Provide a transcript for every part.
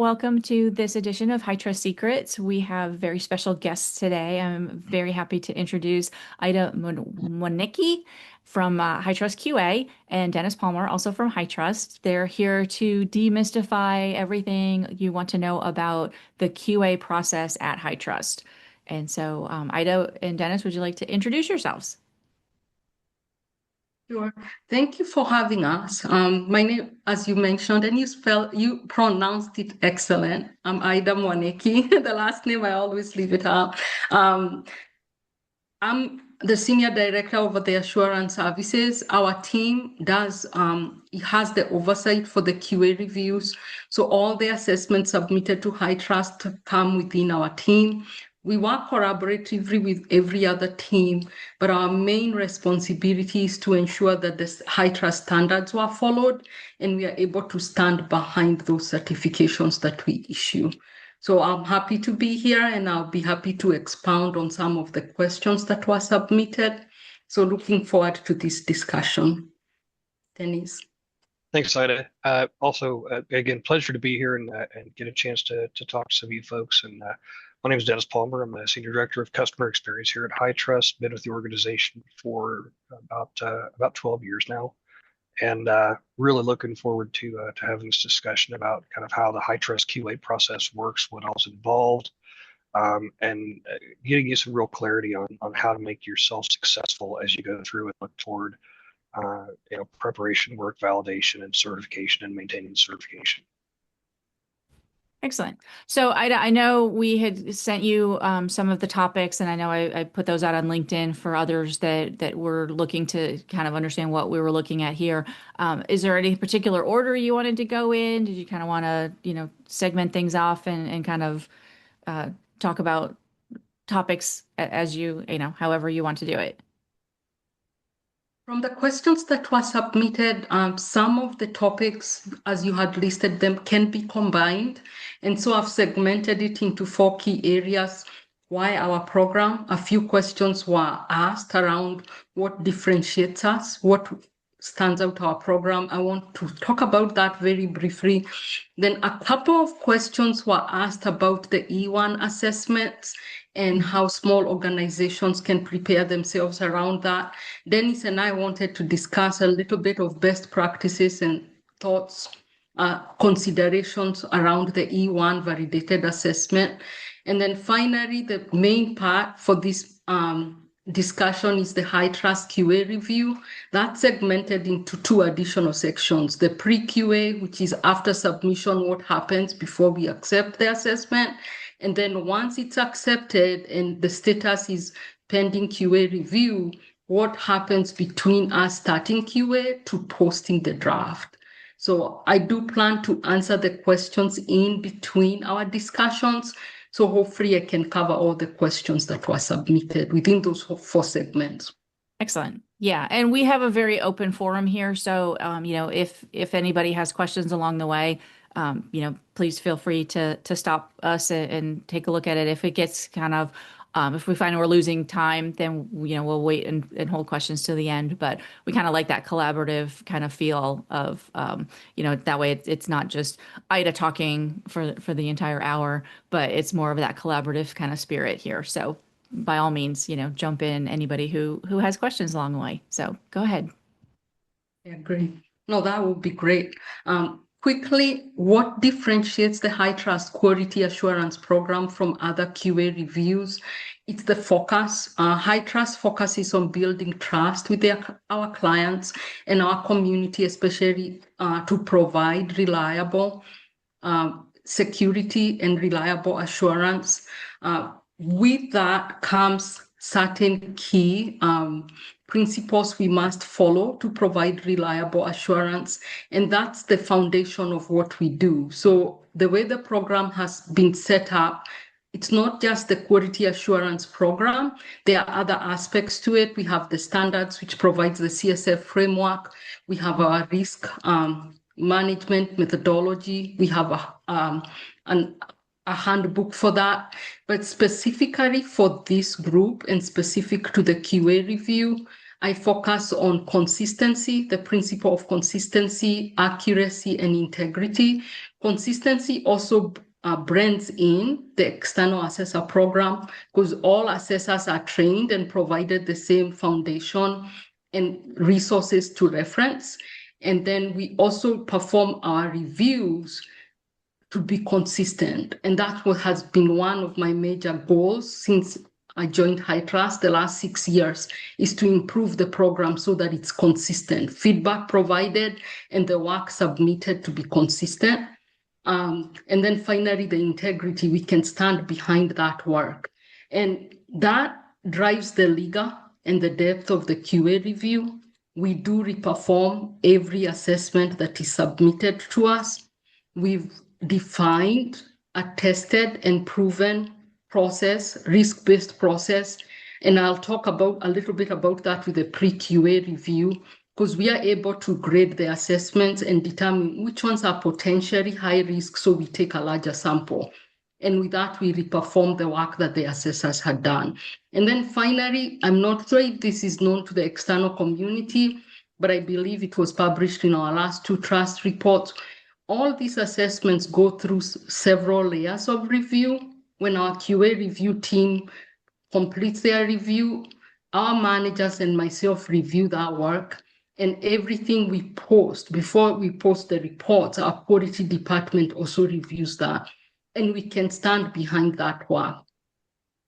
welcome to this edition of HITRUST Secrets. We have very special guests today. I'm very happy to introduce Iddah Mwaniki from HITRUST QA and Dennis Palmer, also from HITRUST. They're here to demystify everything you want to know about the QA process at HITRUST. And so, Iddah and Dennis, would you like to introduce yourselves? Sure. Thank you for having us. My name, as you mentioned, and you pronounced it excellent. I'm Iddah Mwaniki. The last name, I always leave it out. I'm the senior director over the assurance services. Our team it has the oversight for the QA reviews. So all the assessments submitted to HITRUST come within our team. We work collaboratively with every other team, but our main responsibility is to ensure that the HITRUST standards were followed and we are able to stand behind those certifications that we issue. So I'm happy to be here and I'll be happy to expound on some of the questions that were submitted. So looking forward to this discussion. Dennis. Thanks, Iddah. Again, pleasure to be here and get a chance to talk to some of you folks. And my name is Dennis Palmer. I'm the Senior Director of Customer Experience here at HITRUST. Been with the organization for about 12 years now, and really looking forward to having this discussion about kind of how the HITRUST QA process works, what all's involved, and getting you some real clarity on how to make yourself successful as you go through and look toward preparation work, validation, and certification, and maintaining certification. Excellent. So Iddah, I know we had sent you some of the topics, and I know I put those out on LinkedIn for others that were looking to kind of understand what we were looking at here. Is there any particular order you wanted to go in? Did you kind of want to, segment things off and kind of talk about topics as however you want to do it? From the questions that were submitted, some of the topics, as you had listed them, can be combined. And so I've segmented it into 4 key areas. Why our program? A few questions were asked around what differentiates us, what stands out our program. I want to talk about that very briefly. Then a couple of questions were asked about the E1 assessments and how small organizations can prepare themselves around that. Dennis and I wanted to discuss a little bit of best practices and thoughts, considerations around the E1 validated assessment. And then finally, the main part for this discussion is the HITRUST QA review. That's segmented into 2 additional sections. The pre-QA, which is after submission, what happens before we accept the assessment. And then once it's accepted and the status is pending QA review, what happens between us starting QA to posting the draft. So I do plan to answer the questions in between our discussions. So hopefully I can cover all the questions that were submitted within those 4 segments. Excellent. Yeah, and we have a very open forum here. So, if anybody has questions along the way, please feel free to stop us and take a look at it. If it gets kind of, if we find we're losing time, then, we'll wait and hold questions to the end. But we kind of like that collaborative kind of feel of, that way it's not just Iddah talking for the entire hour, but it's more of that collaborative kind of spirit here. So by all means, jump in, anybody who has questions along the way. So go ahead. Yeah, great. No, that would be great. Quickly, what differentiates the HITRUST Quality Assurance Program from other QA reviews? It's the focus. HITRUST focuses on building trust with our clients and our community, especially to provide reliable security and reliable assurance. With that comes certain key principles we must follow to provide reliable assurance. And that's the foundation of what we do. So the way the program has been set up, it's not just the quality assurance program. There are other aspects to it. We have the standards, which provides the CSF framework. We have our risk management methodology. We have a handbook for that. But specifically for this group and specific to the QA review, I focus on consistency, the principle of consistency, accuracy, and integrity. Consistency also blends in the external assessor program because all assessors are trained and provided the same foundation and resources to reference. And then we also perform our reviews to be consistent. And that's what has been one of my major goals since I joined HITRUST the last 6 years, is to improve the program so that it's consistent. Feedback provided and the work submitted to be consistent. And then finally, the integrity, we can stand behind that work. And that drives the rigor and the depth of the QA review. We do reperform every assessment that is submitted to us. We've defined a tested and proven process, risk-based process. And I'll talk about a little bit about that with the pre-QA review, because we are able to grade the assessments and determine which ones are potentially high risk, so we take a larger sample. And with that, we reperform the work that the assessors had done. And then finally, I'm not sure if this is known to the external community, but I believe it was published in our last 2 trust reports. All these assessments go through several layers of review. When our QA review team completes their review, our managers and myself review that work. And everything we post, before we post the reports, our quality department also reviews that. And we can stand behind that work.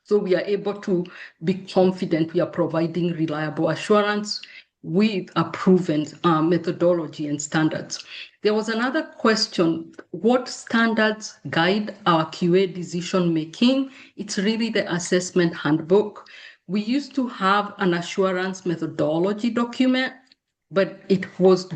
So we are able to be confident we are providing reliable assurance with a proven methodology and standards. There was another question, what standards guide our QA decision making? It's really the assessment handbook. We used to have an assurance methodology document, but it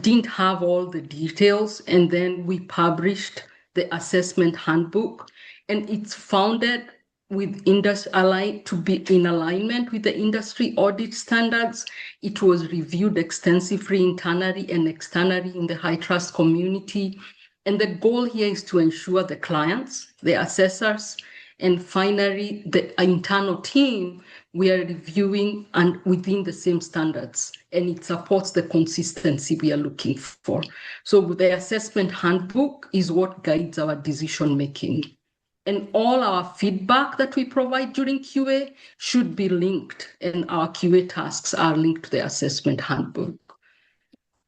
didn't have all the details. And then we published the assessment handbook, and it's founded with industry to be in alignment with the industry audit standards. It was reviewed extensively internally and externally in the HITRUST community. And the goal here is to ensure the clients, the assessors, and finally the internal team, we are reviewing and within the same standards, and it supports the consistency we are looking for. So the assessment handbook is what guides our decision making. And all our feedback that we provide during QA should be linked, and our QA tasks are linked to the assessment handbook.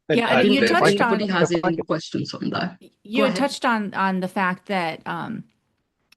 Yeah, and you touched on. Anybody has any questions on that? You had touched on the fact that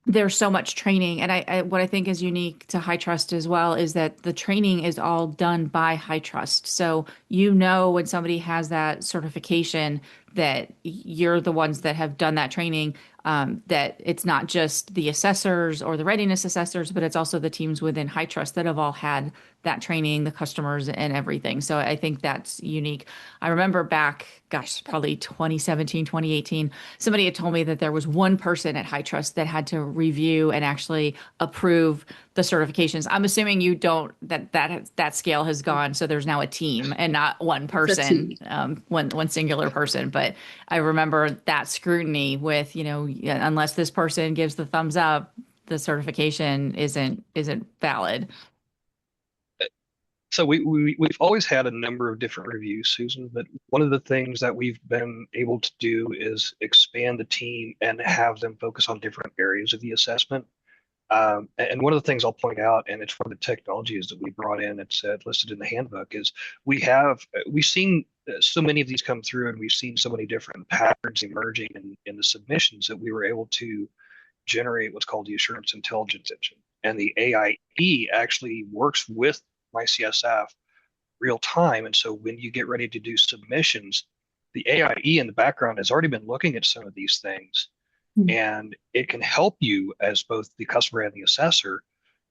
there's so much training, and what I think is unique to HITRUST as well is that the training is all done by HITRUST. So you know when somebody has that certification that you're the ones that have done that training, that it's not just the assessors or the readiness assessors, but it's also the teams within HITRUST that have all had that training, the customers and everything. So I think that's unique. I remember back, gosh, probably 2017, 2018, somebody had told me that there was one person at HITRUST that had to review and actually approve the certifications. I'm assuming you don't, that scale has gone. So there's now a team and not one person, one singular person. But I remember that scrutiny with, unless this person gives the thumbs up, the certification isn't valid. So we've always had a number of different reviews, Susan, but one of the things that we've been able to do is expand the team and have them focus on different areas of the assessment. And one of the things I'll point out, and it's one of the technologies that we brought in, it's listed in the handbook, is we've seen so many of these come through, and we've seen so many different patterns emerging in the submissions that we were able to generate what's called the Assurance Intelligence Engine. And the AIE actually works with MyCSF real time. And so when you get ready to do submissions, the AIE in the background has already been looking at some of these things. And it can help you as both the customer and the assessor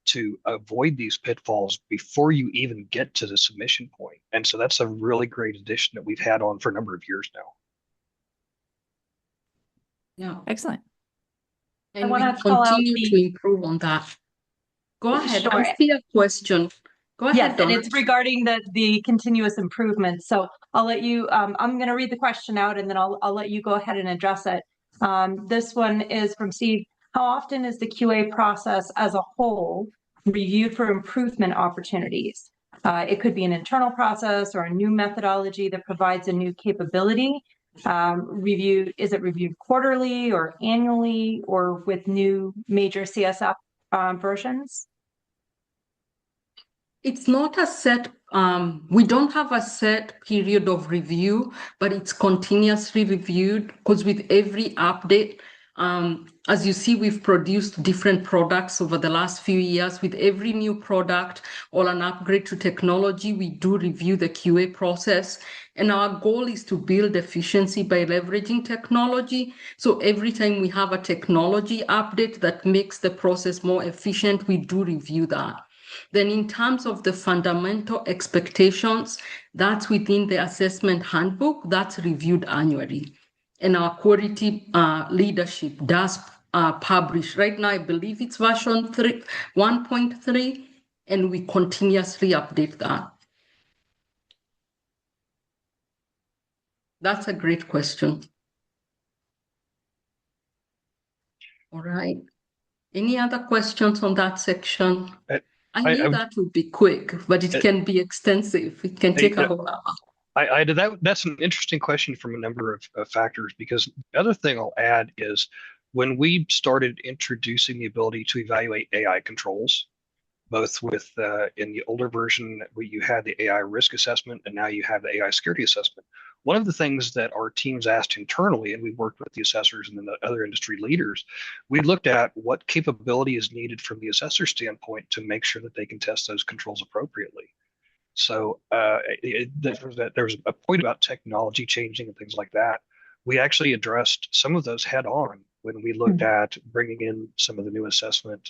to avoid these pitfalls before you even get to the submission point. And so that's a really great addition that we've had on for a number of years now. Yeah. Excellent. And we continue to improve on that. Go ahead. Sure. I see a question. Go ahead. Yes, and it's regarding the continuous improvement. So I'll let you, I'm going to read the question out and then I'll let you go ahead and address it. This one is from Steve. How often is the QA process as a whole reviewed for improvement opportunities? It could be an internal process or a new methodology that provides a new capability. reviewed? Is it reviewed quarterly or annually or with new major CSF versions? It's not a set, we don't have a set period of review, but it's continuously reviewed because with every update, as you see, we've produced different products over the last few years. With every new product or an upgrade to technology, we do review the QA process. And our goal is to build efficiency by leveraging technology. So every time we have a technology update that makes the process more efficient, we do review that. Then in terms of the fundamental expectations, that's within the assessment handbook, that's reviewed annually. And our quality leadership does publish. Right now, I believe it's version 1.3, and we continuously update that. That's a great question. All right. Any other questions on that section? I knew that would be quick, but it can be extensive. It can take a whole hour. That's an interesting question from a number of factors, because the other thing I'll add is when we started introducing the ability to evaluate AI controls, both with in the older version where you had the AI risk assessment and now you have the AI security assessment. One of the things that our teams asked internally, and we worked with the assessors and then the other industry leaders, we looked at what capability is needed from the assessor standpoint to make sure that they can test those controls appropriately. So there was a point about technology changing and things like that. We actually addressed some of those head on when we looked at bringing in some of the new assessment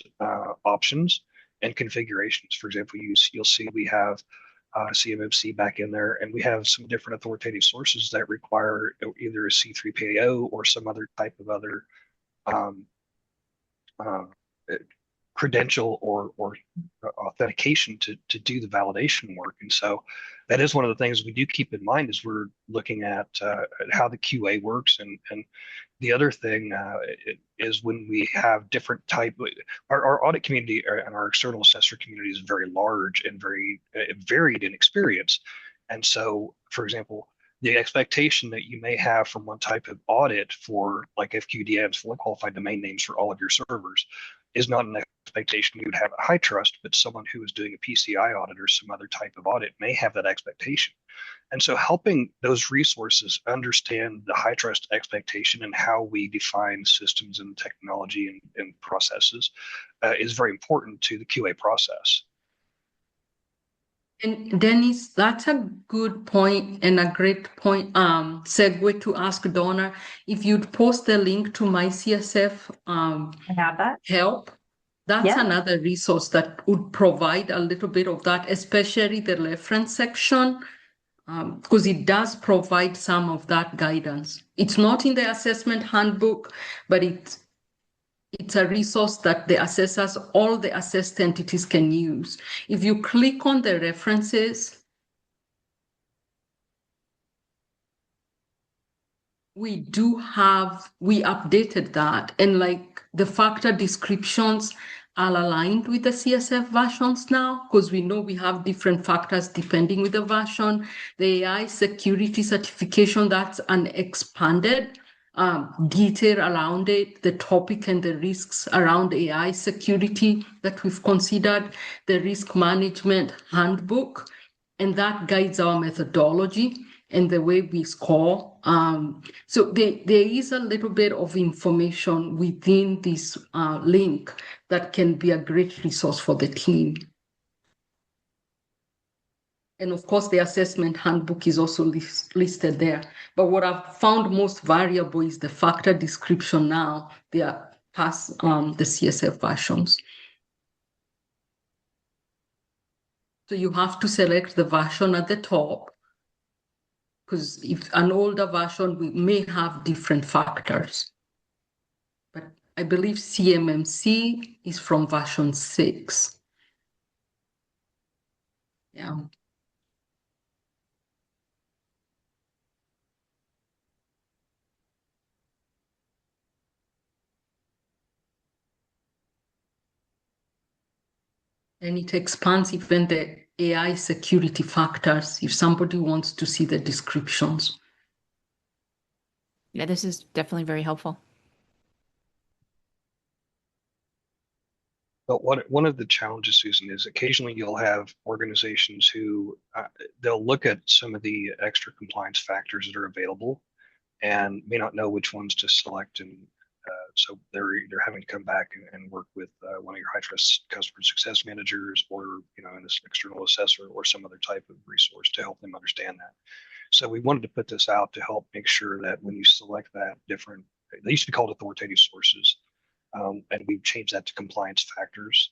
options and configurations. For example, you'll see we have CMMC back in there, and we have some different authoritative sources that require either a C3PAO or some other type of other credential or authentication to do the validation work. And so that is one of the things we do keep in mind as we're looking at how the QA works. And the other thing is when we have different type, our audit community and our external assessor community is very large and very varied in experience. And so, for example, the expectation that you may have from one type of audit for like FQDMs, fully qualified domain names for all of your servers, is not an expectation you would have at HITRUST, but someone who is doing a PCI audit or some other type of audit may have that expectation. And so helping those resources understand the HITRUST expectation and how we define systems and technology and processes is very important to the QA process. And Dennis, that's a good point and a great point, segue to ask Donna, if you'd post the link to my CSF I have that. help, that's another resource that would provide a little bit of that, especially the reference section, because it does provide some of that guidance. It's not in the assessment handbook, but it's a resource that the assessors, all the assessed entities can use. If you click on the references, we updated that, and like the factor descriptions are aligned with the CSF versions now, because we know we have different factors depending with the version. The AI security certification, that's an expanded detail around it, the topic and the risks around AI security that we've considered, the risk management handbook, and that guides our methodology and the way we score. So there is a little bit of information within this link that can be a great resource for the team. And of course, the assessment handbook is also listed there. But what I've found most valuable is the factor description now. They are past the CSF versions. So you have to select the version at the top, because if an older version, we may have different factors. But I believe CMMC is from version 6. Yeah. And it expands even the AI security factors if somebody wants to see the descriptions. Yeah, this is definitely very helpful. But one of the challenges, Susan, is occasionally you'll have organizations who they'll look at some of the extra compliance factors that are available and may not know which ones to select, and so they're either having to come back and work with one of your HITRUST customer success managers, or an external assessor or some other type of resource to help them understand that. So we wanted to put this out to help make sure that when you select that different, they used to be called authoritative sources, and we've changed that to compliance factors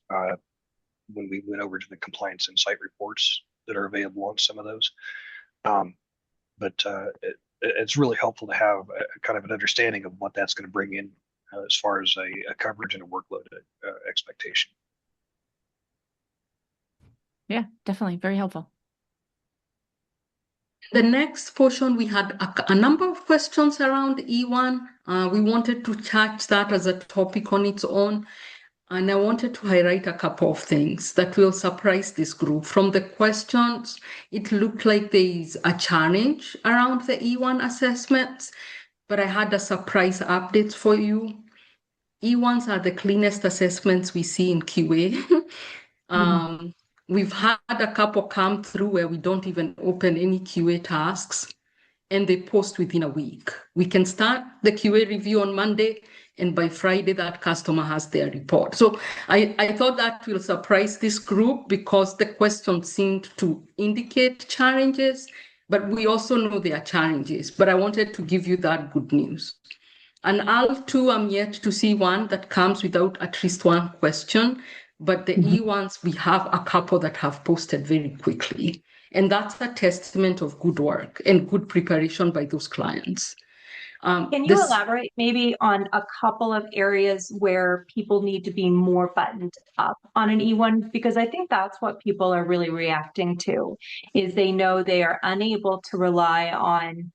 when we went over to the compliance insight reports that are available on some of those. But it's really helpful to have a kind of an understanding of what that's going to bring in as far as a coverage and a workload expectation. Yeah, definitely very helpful. The next portion, we had a number of questions around E1. We wanted to touch that as a topic on its own. And I wanted to highlight a couple of things that will surprise this group. From the questions, it looked like there is a challenge around the E1 assessments, but I had a surprise update for you. E1s are the cleanest assessments we see in QA. We've had a couple come through where we don't even open any QA tasks, and they post within a week. We can start the QA review on Monday, and by Friday, that customer has their report. So I thought that will surprise this group because the question seemed to indicate challenges, but we also know there are challenges. But I wanted to give you that good news. And L2, I'm yet to see one that comes without at least one question, but the E1s, we have a couple that have posted very quickly. And that's a testament of good work and good preparation by those clients. Can you elaborate maybe on a couple of areas where people need to be more buttoned up on an E1? Because I think that's what people are really reacting to, is they know they are unable to rely on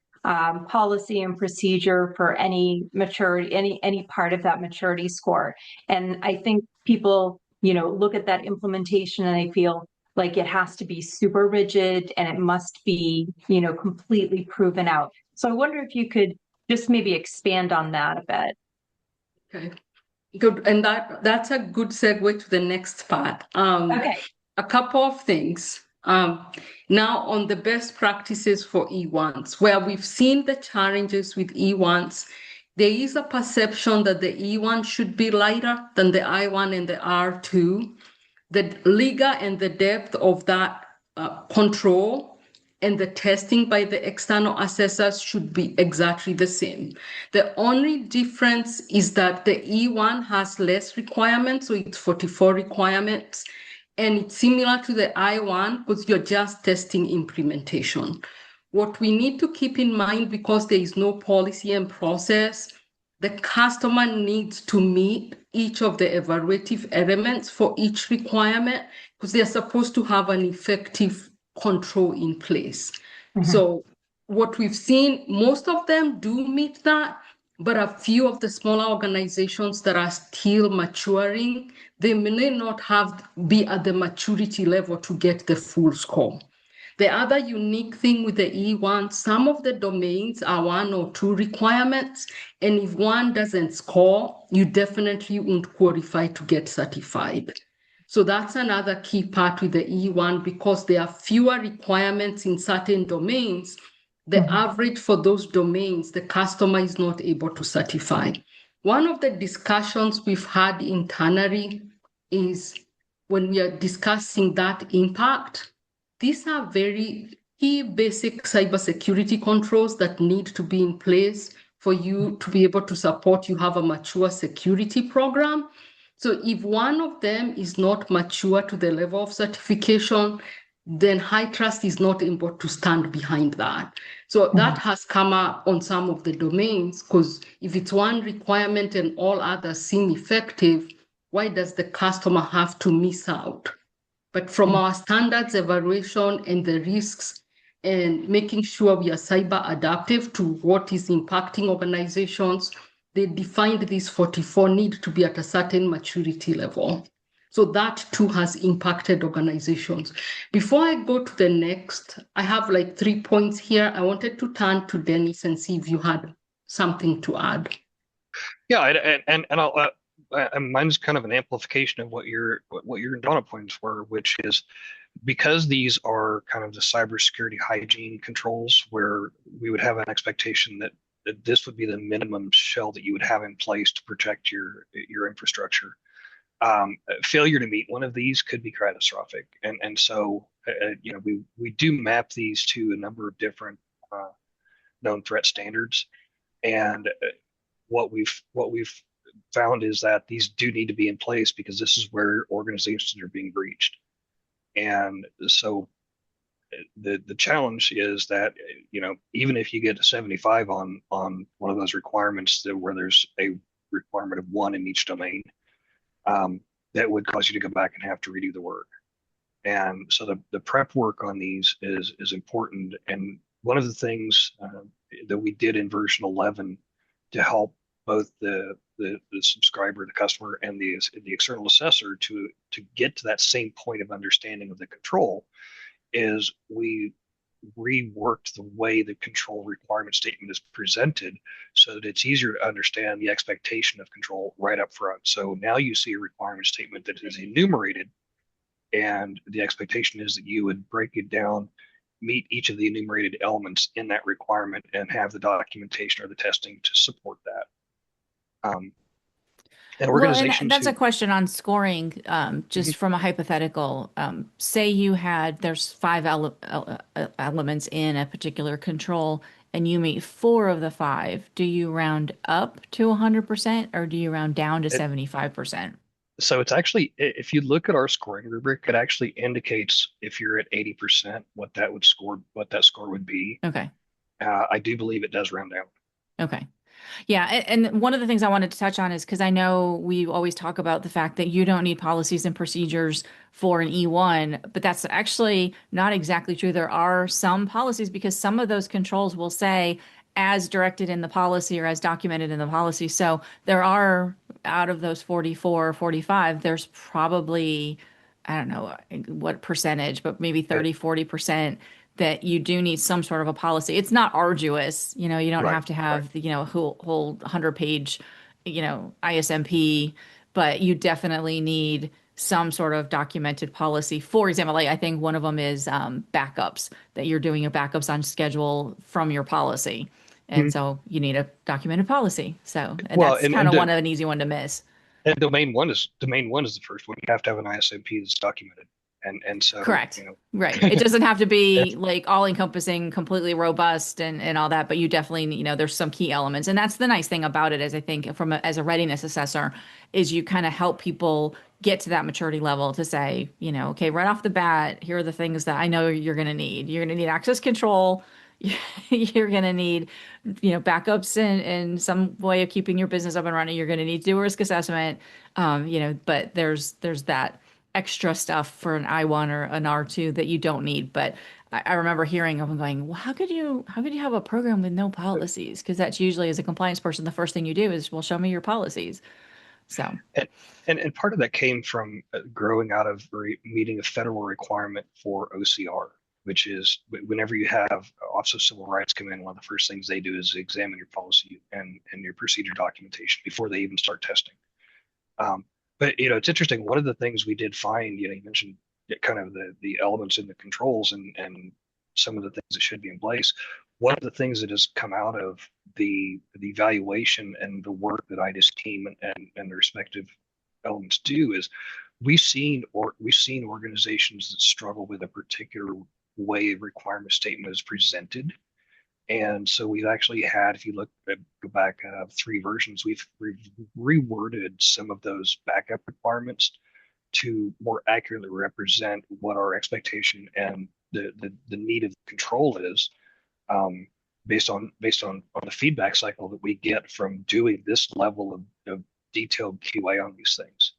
policy and procedure for any maturity, any part of that maturity score. And I think people, look at that implementation and they feel like it has to be super rigid and it must be, completely proven out. So I wonder if you could just maybe expand on that a bit. Okay, good. And that's a good segue to the next part. Okay. A couple of things. Now on the best practices for E1s, where we've seen the challenges with E1s, there is a perception that the E1 should be lighter than the I1 and the R2. The rigor and the depth of that control and the testing by the external assessors should be exactly the same. The only difference is that the E1 has less requirements, so it's 44 requirements, and it's similar to the I1 because you're just testing implementation. What we need to keep in mind, because there is no policy and process, the customer needs to meet each of the evaluative elements for each requirement because they're supposed to have an effective control in place. So what we've seen, most of them do meet that, but a few of the smaller organizations that are still maturing, they may not be at the maturity level to get the full score. The other unique thing with the E1, some of the domains are 1 or 2 requirements, and if one doesn't score, you definitely won't qualify to get certified. So that's another key part with the E1, because there are fewer requirements in certain domains. The average for those domains, the customer is not able to certify. One of the discussions we've had internally is when we are discussing that impact, these are very key basic cybersecurity controls that need to be in place for you to be able to support you have a mature security program. So if one of them is not mature to the level of certification, then HITRUST is not able to stand behind that. So that has come up on some of the domains, because if it's one requirement and all others seem effective, why does the customer have to miss out? But from our standards evaluation and the risks and making sure we are cyber adaptive to what is impacting organizations, they defined these 44 need to be at a certain maturity level. So that too has impacted organizations. Before I go to the next, I have like 3 points here. I wanted to turn to Dennis and see if you had something to add. Yeah, and I'll mine's kind of an amplification of what your Donna points were, which is because these are kind of the cybersecurity hygiene controls where we would have an expectation that this would be the minimum shell that you would have in place to protect your infrastructure. Failure to meet one of these could be catastrophic, and so we do map these to a number of different known threat standards, and what we've found is that these do need to be in place because this is where organizations are being breached. And so the challenge is that even if you get a 75 on one of those requirements where there's a requirement of one in each domain, that would cause you to go back and have to redo the work. And so the prep work on these is important. And one of the things that we did in version 11 to help both the subscriber, the customer, and the external assessor to get to that same point of understanding of the control is we reworked the way the control requirement statement is presented so that it's easier to understand the expectation of control right up front. So now you see a requirement statement that is enumerated, and the expectation is that you would break it down, meet each of the enumerated elements in that requirement, and have the documentation or the testing to support that. And organizations and that's a question on scoring, just from a hypothetical. Say there's five elements in a particular control, and you meet four of the five. Do you round up to 100% or do you round down to 75%? So it's actually, if you look at our scoring rubric, it actually indicates if you're at 80%, what that score would be. Okay. I do believe it does round down. Okay. Yeah. And one of the things I wanted to touch on is because I know we always talk about the fact that you don't need policies and procedures for an E1, but that's actually not exactly true. There are some policies because some of those controls will say as directed in the policy or as documented in the policy. So there are, out of those 44 or 45, there's probably, I don't know what percentage, but maybe 30, 40% that you do need some sort of a policy. It's not arduous. You don't have to have the, whole 100-page, ISMP, but you definitely need some sort of documented policy. For example, like I think one of them is backups, that you're doing your backups on schedule from your policy. And so you need a documented policy. So that's kind of an easy one to miss. And domain one is the first one. You have to have an ISMP that's documented. And so correct. Right. It doesn't have to be like all encompassing, completely robust and all that, but you definitely, there's some key elements. And that's the nice thing about it is I think as a readiness assessor is you kind of help people get to that maturity level to say, okay, right off the bat, here are the things that I know you're going to need. You're going to need access control. You're going to need, backups and some way of keeping your business up and running. You're going to need to do a risk assessment. But there's that extra stuff for an I1 or an R2 that you don't need. But I remember hearing them going, well, how could you have a program with no policies? Because that's usually, as a compliance person, the first thing you do is, well, show me your policies. So, and part of that came from growing out of meeting a federal requirement for OCR, which is whenever you have Office of Civil Rights come in, one of the first things they do is examine your policy and your procedure documentation before they even start testing. But it's interesting. One of the things we did find, you mentioned kind of the elements in the controls and some of the things that should be in place. One of the things that has come out of the evaluation and the work that Iddah's team and the respective elements do is we've seen organizations that struggle with a particular way a requirement statement is presented. And so we've actually had, if you go back 3 versions, we've reworded some of those backup requirements to more accurately represent what our expectation and the need of control is, based on the feedback cycle that we get from doing this level of detailed QA on these things.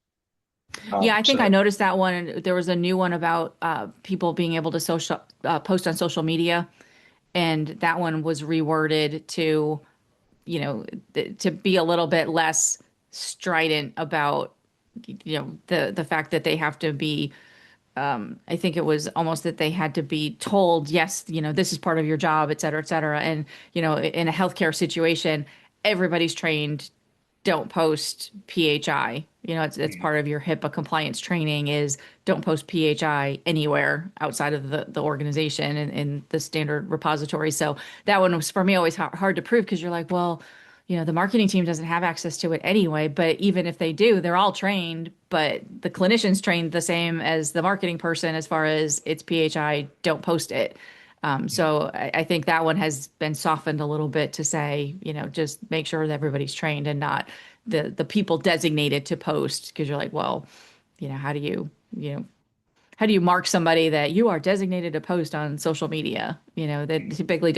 Yeah, I think I noticed that one. There was a new one about people being able to post on social media. And that one was reworded to, to be a little bit less strident about, the fact that they have to be I think it was almost that they had to be told, yes, this is part of your job, et cetera, et cetera. And, in a healthcare situation, everybody's trained, don't post PHI. It's part of your HIPAA compliance training is don't post PHI anywhere outside of the organization and in the standard repository. So that one was for me always hard to prove because you're like, well, the marketing team doesn't have access to it anyway, but even if they do, they're all trained, but the clinician's trained the same as the marketing person as far as it's PHI, don't post it. So I think that one has been softened a little bit to say, just make sure that everybody's trained and not the people designated to post. Because you're like, well, how do you mark somebody that you are designated to post on social media? That typically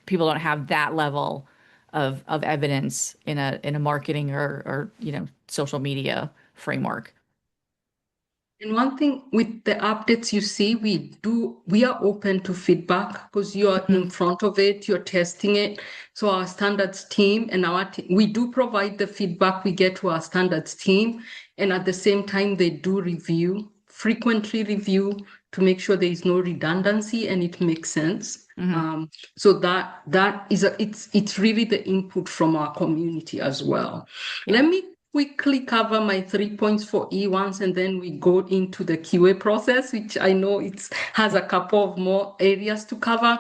people don't have that level of evidence in a marketing or social media framework. And one thing with the updates you see, we are open to feedback because you are in front of it, you're testing it. So our standards team and we do provide the feedback we get to our standards team. And at the same time, they do frequently review to make sure there is no redundancy and it makes sense. So that is it's really the input from our community as well. Yeah. Let me quickly cover my 3 points for E1s and then we go into the QA process, which I know has a couple of more areas to cover.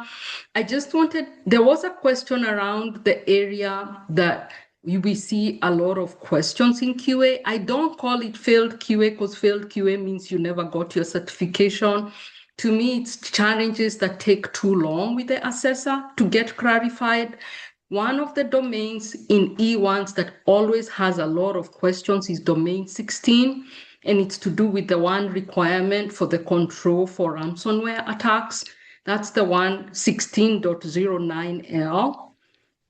There was a question around the area that we see a lot of questions in QA. I don't call it failed QA because failed QA means you never got your certification. To me, it's challenges that take too long with the assessor to get clarified. One of the domains in E1s that always has a lot of questions is domain 16, and it's to do with the one requirement for the control for ransomware attacks. That's the one 16.09L.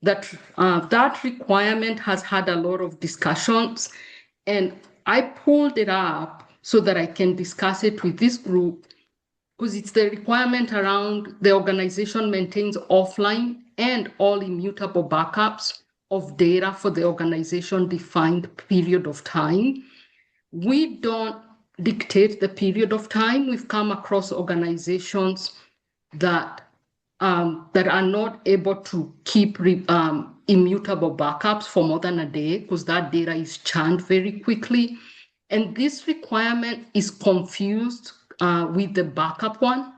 That requirement has had a lot of discussions, and I pulled it up so that I can discuss it with this group because it's the requirement around the organization maintains offline and all immutable backups of data for the organization defined period of time. We don't dictate the period of time. We've come across organizations that are not able to keep immutable backups for more than a day because that data is churned very quickly. And this requirement is confused with the backup one.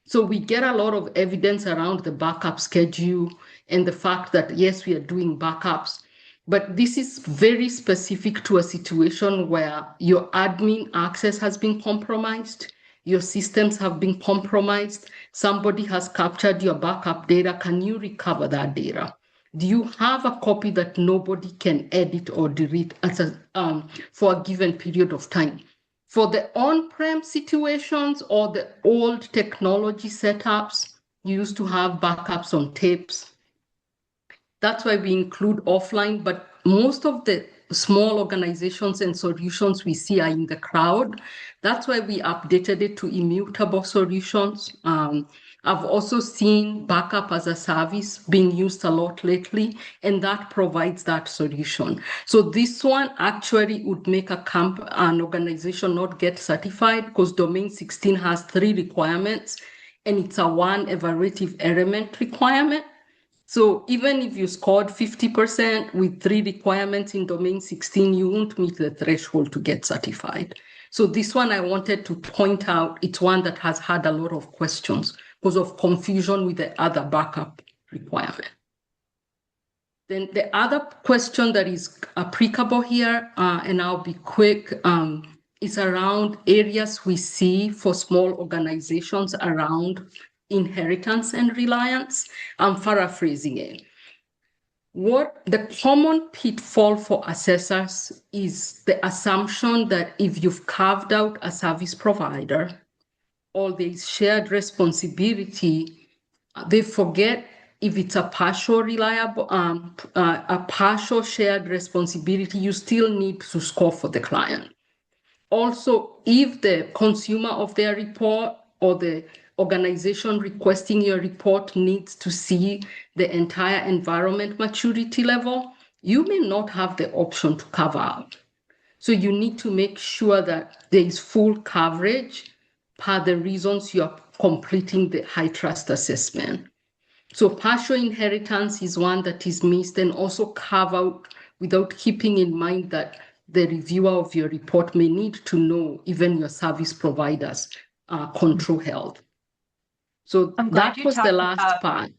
So we get a lot of evidence around the backup schedule and the fact that, yes, we are doing backups, but this is very specific to a situation where your admin access has been compromised, your systems have been compromised, somebody has captured your backup data. Can you recover that data? Do you have a copy that nobody can edit or delete for a given period of time? For the on-prem situations or the old technology setups, you used to have backups on tapes. That's why we include offline, but most of the small organizations and solutions we see are in the cloud. That's why we updated it to immutable solutions. I've also seen backup as a service being used a lot lately, and that provides that solution. So this one actually would make an organization not get certified because domain 16 has 3 requirements, and it's a one evaluative element requirement. So even if you scored 50% with 3 requirements in domain 16, you won't meet the threshold to get certified. So this one I wanted to point out, it's one that has had a lot of questions because of confusion with the other backup requirement. Then the other question that is applicable here, and I'll be quick, is around areas we see for small organizations around inheritance and reliance. I'm paraphrasing it. What the common pitfall for assessors is the assumption that if you've carved out a service provider or there is shared responsibility, they forget if it's a partial shared responsibility, you still need to score for the client. Also, if the consumer of their report or the organization requesting your report needs to see the entire environment maturity level, you may not have the option to cover out. So you need to make sure that there is full coverage, per the reasons you are completing the HITRUST assessment. So partial inheritance is one that is missed, and also carve out without keeping in mind that the reviewer of your report may need to know even your service provider's control health. So that was the last part.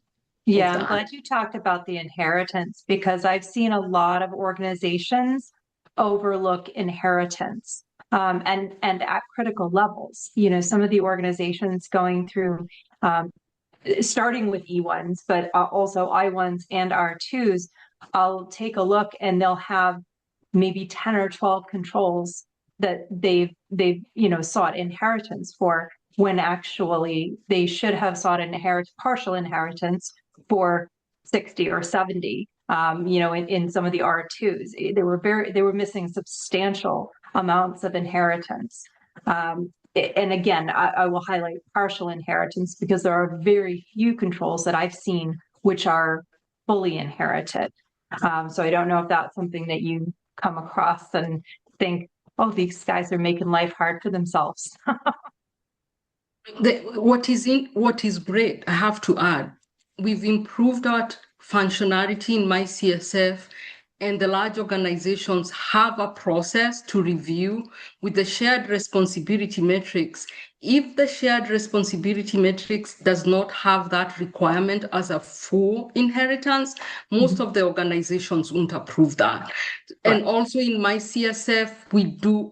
Yeah, I'm glad you talked about the inheritance, because I've seen a lot of organizations overlook inheritance and at critical levels. You know, some of the organizations going through starting with E1s, but also I1s and R2s, I'll take a look and they'll have maybe 10 or 12 controls that they've sought inheritance for, when actually they should have sought partial inheritance for 60 or 70. In some of the R2s, they were missing substantial amounts of inheritance. And again, I will highlight partial inheritance because there are very few controls that I've seen which are fully inherited. So I don't know if that's something that you come across and think, oh, these guys are making life hard for themselves. What is great, I have to add, we've improved our functionality in MyCSF, and the large organizations have a process to review with the shared responsibility matrix. If the shared responsibility matrix does not have that requirement as a full inheritance, most of the organizations won't approve that. Right. And also in MyCSF,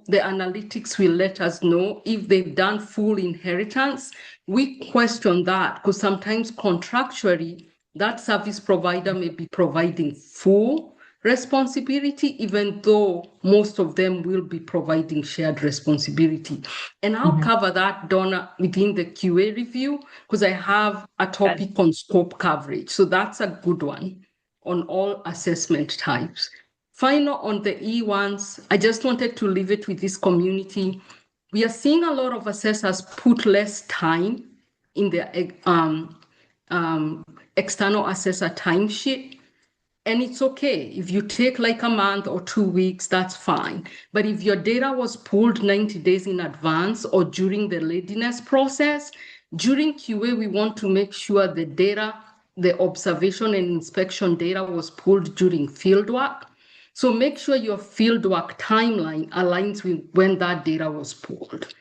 the analytics will let us know if they've done full inheritance. We question that because sometimes contractually, that service provider may be providing full responsibility, even though most of them will be providing shared responsibility. And I'll cover that, Donna, within the QA review, because I have a topic on scope coverage. So that's a good one on all assessment types. Final on the E1s, I just wanted to leave it with this community. We are seeing a lot of assessors put less time in their external assessor timesheet. And it's okay. If you take like a month or 2 weeks, that's fine. But if your data was pulled 90 days in advance or during the readiness process, during QA, we want to make sure the data, the observation and inspection data was pulled during fieldwork. So make sure your fieldwork timeline aligns with when that data was pulled.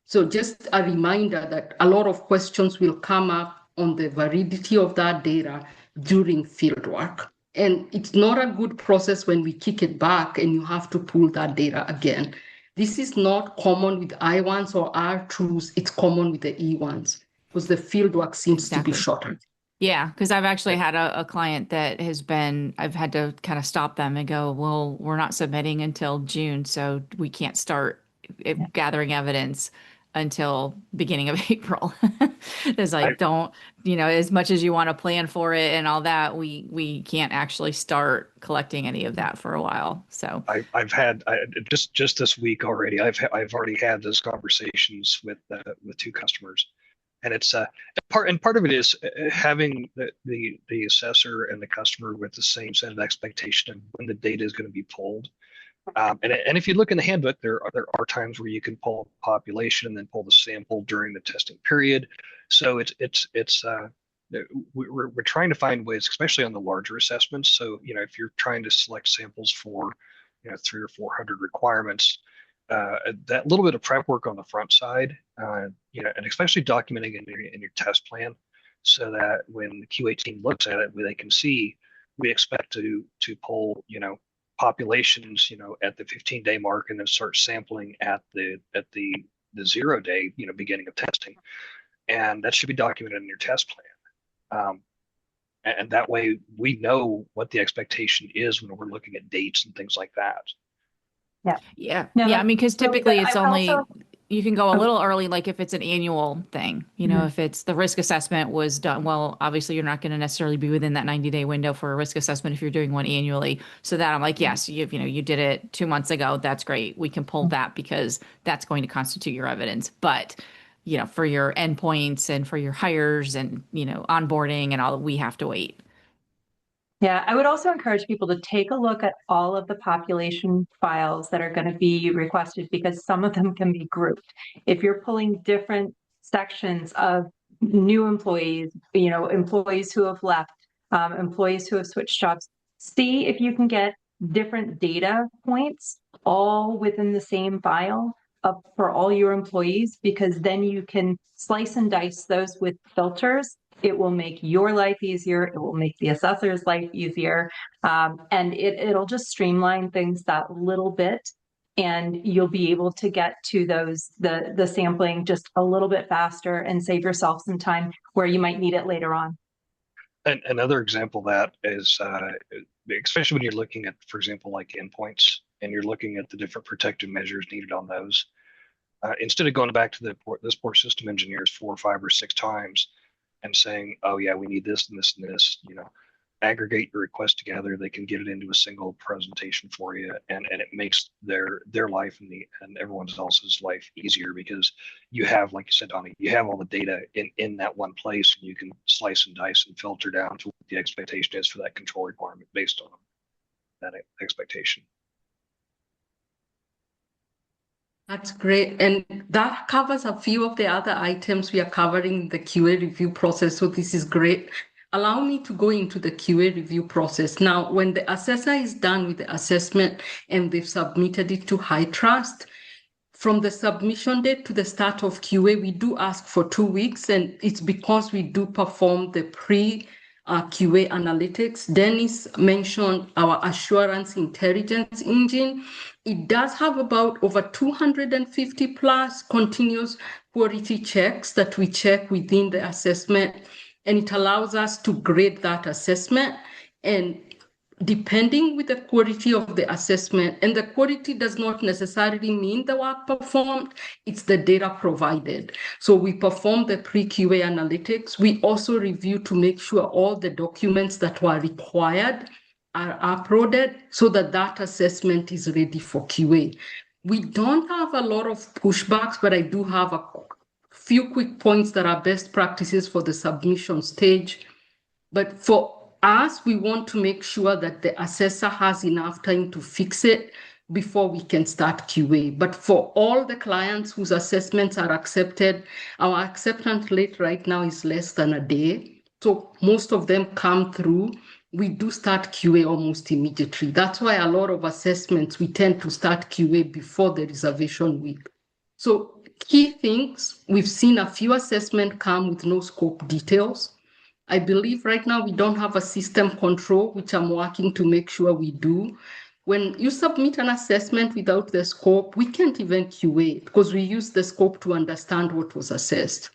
So just a reminder that a lot of questions will come up on the validity of that data during fieldwork. And it's not a good process when we kick it back and you have to pull that data again. This is not common with I1s or R2s. It's common with the E1s because the fieldwork seems to be shorter. Yeah, because I've actually had a client that I've had to kind of stop them and go, well, we're not submitting until June, so we can't start gathering evidence until beginning of April. It's like, don't, as much as you want to plan for it and all that, we can't actually start collecting any of that for a while. So I've had just this week already. I've already had those conversations with 2 customers, and it's part of it is having the assessor and the customer with the same set of expectation of when the data is going to be pulled. And if you look in the handbook, there are times where you can pull population and then pull the sample during the testing period. So we're trying to find ways, especially on the larger assessments. So if you're trying to select samples for 300 or 400 requirements, that little bit of prep work on the front side, and especially documenting in your test plan, so that when the QA team looks at it, they can see we expect to pull populations at the 15-day mark, and then start sampling at the 0-day beginning of testing, and that should be documented in your test plan, and that way we know what the expectation is when we're looking at dates and things like that. Yeah. I mean, because typically it's only you can go a little early, like if it's an annual thing, if it's the risk assessment was done, well, obviously you're not going to necessarily be within that 90-day window for a risk assessment if you're doing one annually. So that I'm like, yes, you did it 2 months ago. That's great. We can pull that because that's going to constitute your evidence. But, for your endpoints and for your hires and, onboarding and all, we have to wait. Yeah, I would also encourage people to take a look at all of the population files that are going to be requested, because some of them can be grouped. If you're pulling different sections of new employees, employees who have left, employees who have switched jobs. See if you can get different data points all within the same file for all your employees, because then you can slice and dice those with filters. It will make your life easier. It will make the assessor's life easier. And it'll just streamline things that little bit. And you'll be able to get to the sampling just a little bit faster and save yourself some time where you might need it later on. And another example of that is, especially when you're looking at, for example, like endpoints, and you're looking at the different protective measures needed on those. Instead of going back to this poor system engineers 4 or 5 or 6 times and saying, oh yeah, we need this and this and this, aggregate your request together. They can get it into a single presentation for you, and it makes their life and everyone else's life easier, because you have, like you said, Donnie, you have all the data in that one place, and you can slice and dice and filter down to what the expectation is for that control requirement based on that expectation. That's great. And that covers a few of the other items we are covering in the QA review process. So this is great. Allow me to go into the QA review process. Now, when the assessor is done with the assessment and they've submitted it to HITRUST, from the submission date to the start of QA, we do ask for 2 weeks, and it's because we do perform the pre-QA analytics. Dennis mentioned our assurance intelligence engine. It does have about over 250 plus continuous quality checks that we check within the assessment, and it allows us to grade that assessment. And depending with the quality of the assessment, and the quality does not necessarily mean the work performed, it's the data provided. So we perform the pre-QA analytics. We also review to make sure all the documents that were required are uploaded so that that assessment is ready for QA. We don't have a lot of pushbacks, but I do have a few quick points that are best practices for the submission stage. But for us, we want to make sure that the assessor has enough time to fix it before we can start QA. But for all the clients whose assessments are accepted, our acceptance rate right now is less than a day. So most of them come through. We do start QA almost immediately. That's why a lot of assessments, we tend to start QA before the reservation week. So key things, we've seen a few assessments come with no scope details. I believe right now we don't have a system control, which I'm working to make sure we do. When you submit an assessment without the scope, we can't even QA because we use the scope to understand what was assessed.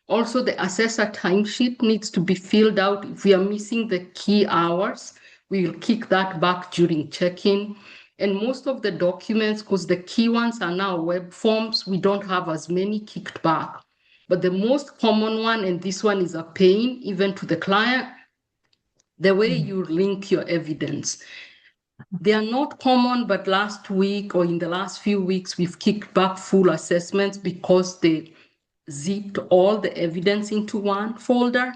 Also, the assessor timesheet needs to be filled out. If we are missing the key hours, we will kick that back during check-in. And most of the documents, because the key ones are now web forms, we don't have as many kicked back. But the most common one, and this one is a pain even to the client, the way you link your evidence. They are not common, but last week or in the last few weeks, we've kicked back full assessments because they zipped all the evidence into one folder.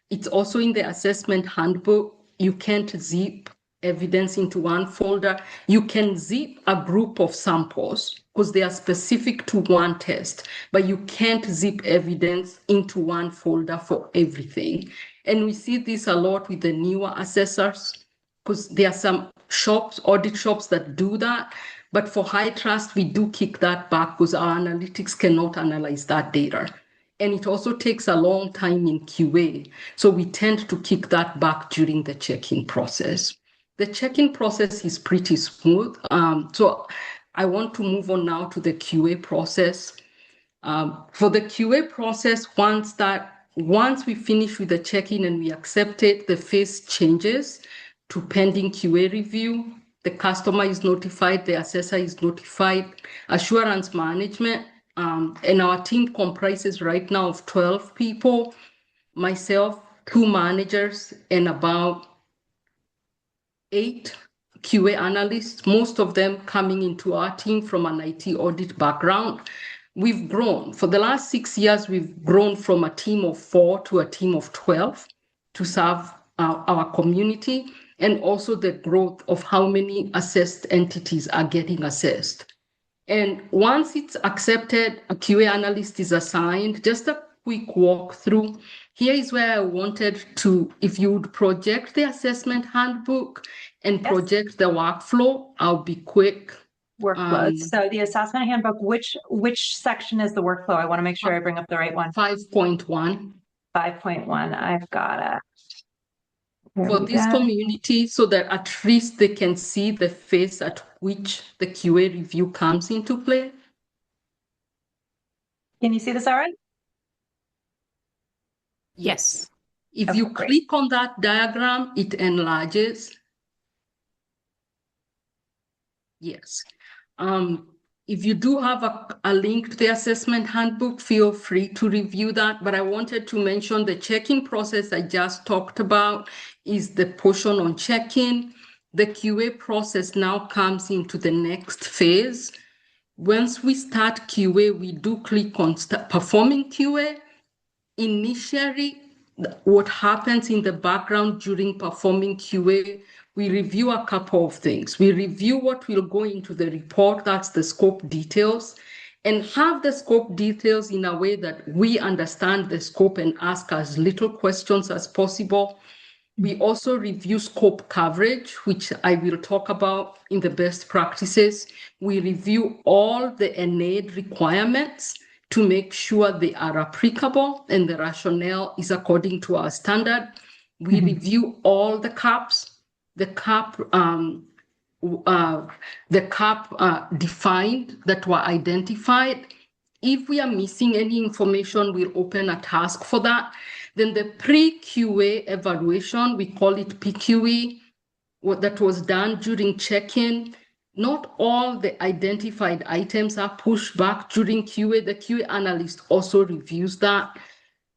It's also in the assessment handbook. You can't zip evidence into one folder. You can zip a group of samples because they are specific to one test, but you can't zip evidence into one folder for everything. And we see this a lot with the newer assessors because there are some shops, audit shops that do that. But for HITRUST, we do kick that back because our analytics cannot analyze that data. And it also takes a long time in QA. So we tend to kick that back during the check-in process. The check-in process is pretty smooth. So I want to move on now to the QA process. For the QA process, once we finish with the check-in and we accept it, the phase changes to pending QA review. The customer is notified, the assessor is notified, assurance management, and our team comprises right now of 12 people, myself, 2 managers, and about 8 QA analysts, most of them coming into our team from an IT audit background. We've grown. For the last 6 years, we've grown from a team of 4 to a team of 12 to serve our community, and also the growth of how many assessed entities are getting assessed. And once it's accepted, a QA analyst is assigned. Just a quick walkthrough. Here is where I wanted to, if you would project the assessment handbook and project the workflow, I'll be quick. Workflows. So the assessment handbook, which section is the workflow? I want to make sure I bring up the right one. 5.1. 5.1. I've got it. For this community, so that at least they can see the phase at which the QA review comes into play. Can you see this all right? Yes. If you click on that diagram, it enlarges. Yes. If you do have a link to the assessment handbook, feel free to review that. But I wanted to mention the check-in process I just talked about is the portion on check-in. The QA process now comes into the next phase. Once we start QA, we do click on performing QA. Initially, what happens in the background during performing QA, we review a couple of things. We review what will go into the report, that's the scope details, and have the scope details in a way that we understand the scope and ask as little questions as possible. We also review scope coverage, which I will talk about in the best practices. We review all the NAID requirements to make sure they are applicable and the rationale is according to our standard. We review all the caps, the cap defined that were identified. If we are missing any information, we'll open a task for that. Then the pre-QA evaluation, we call it PQE, that was done during check-in. Not all the identified items are pushed back during QA. The QA analyst also reviews that.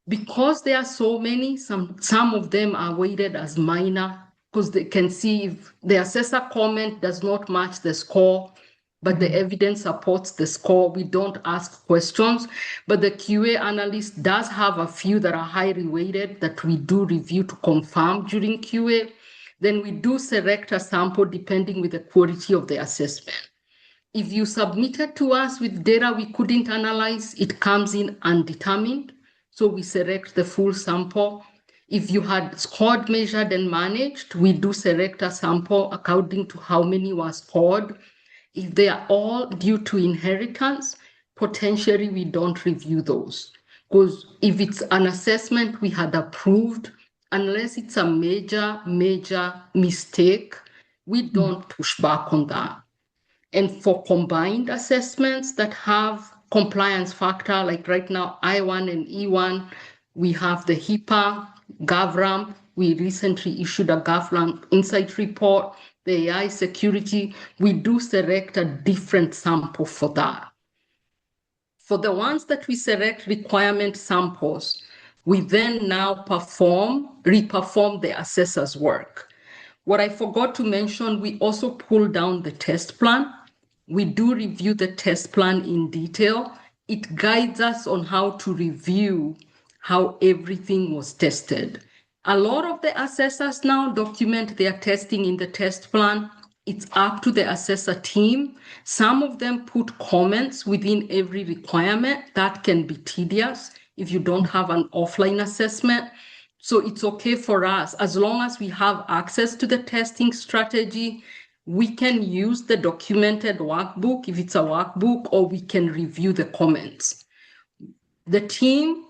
Because there are so many, some of them are weighted as minor because they can see if the assessor comment does not match the score, but the evidence supports the score. We don't ask questions, but the QA analyst does have a few that are highly weighted that we do review to confirm during QA. Then we do select a sample depending with the quality of the assessment. If you submitted to us with data we couldn't analyze, it comes in undetermined. So we select the full sample. If you had scored, measured, and managed, we do select a sample according to how many were scored. If they are all due to inheritance, potentially we don't review those. Because if it's an assessment we had approved, unless it's a major mistake, we don't push back on that. And for combined assessments that have compliance factor, like right now, I1 and E1, we have the HIPAA, GovRAMP. We recently issued a GovRAMP insight report, the AI security. We do select a different sample for that. For the ones that we select requirement samples, we then now reperform the assessor's work. What I forgot to mention, we also pull down the test plan. We do review the test plan in detail. It guides us on how to review how everything was tested. A lot of the assessors now document their testing in the test plan. It's up to the assessor team. Some of them put comments within every requirement. That can be tedious if you don't have an offline assessment. So it's okay for us, as long as we have access to the testing strategy, we can use the documented workbook if it's a workbook, or we can review the comments. The team,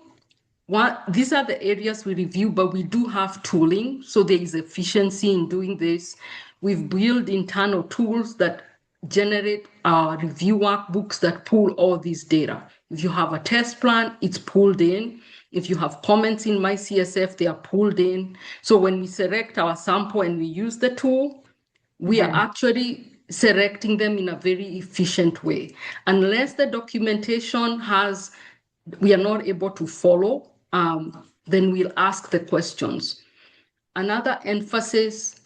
these are the areas we review, but we do have tooling, so there is efficiency in doing this. We've built internal tools that generate our review workbooks that pull all this data. If you have a test plan, it's pulled in. If you have comments in MyCSF, they are pulled in. So when we select our sample and we use the tool, we are actually selecting them in a very efficient way. Unless the documentation we are not able to follow, then we'll ask the questions. Another emphasis,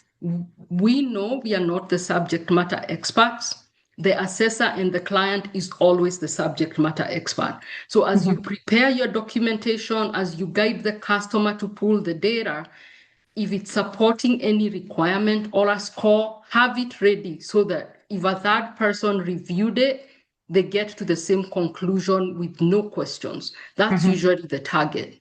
we know we are not the subject matter experts. The assessor and the client is always the subject matter expert. So as you prepare your documentation, as you guide the customer to pull the data, if it's supporting any requirement or a score, have it ready so that if a third person reviewed it, they get to the same conclusion with no questions. That's usually the target.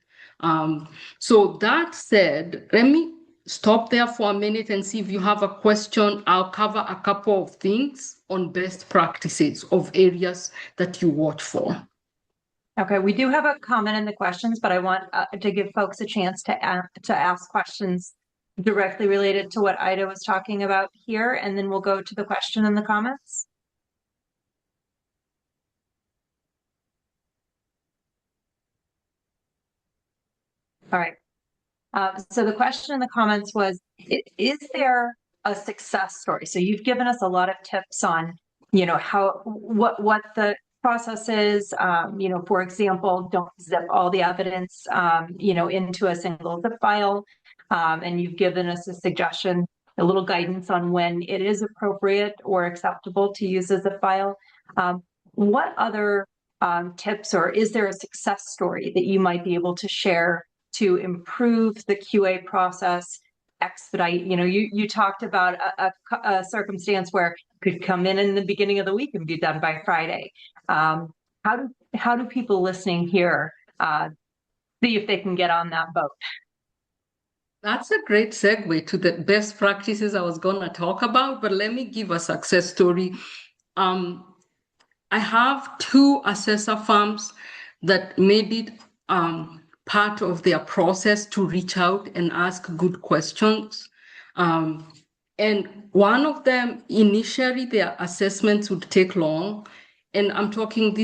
So that said, let me stop there for a minute and see if you have a question. I'll cover a couple of things on best practices of areas that you watch for. Okay, we do have a comment in the questions, but I want to give folks a chance to ask questions directly related to what Iddah was talking about here, and then we'll go to the question in the comments. All right. So the question in the comments was, is there a success story? So you've given us a lot of tips on, what the process is. For example, don't zip all the evidence, into a single zip file. And you've given us a suggestion, a little guidance on when it is appropriate or acceptable to use a zip file. What other tips, or is there a success story that you might be able to share to improve the QA process, expedite? You talked about a circumstance where it could come in the beginning of the week and be done by Friday. How do people listening here see if they can get on that boat? That's a great segue to the best practices I was going to talk about, but let me give a success story. I have 2 assessor firms that made it part of their process to reach out and ask good questions. And one of them, initially, their assessments would take long. And I'm talking,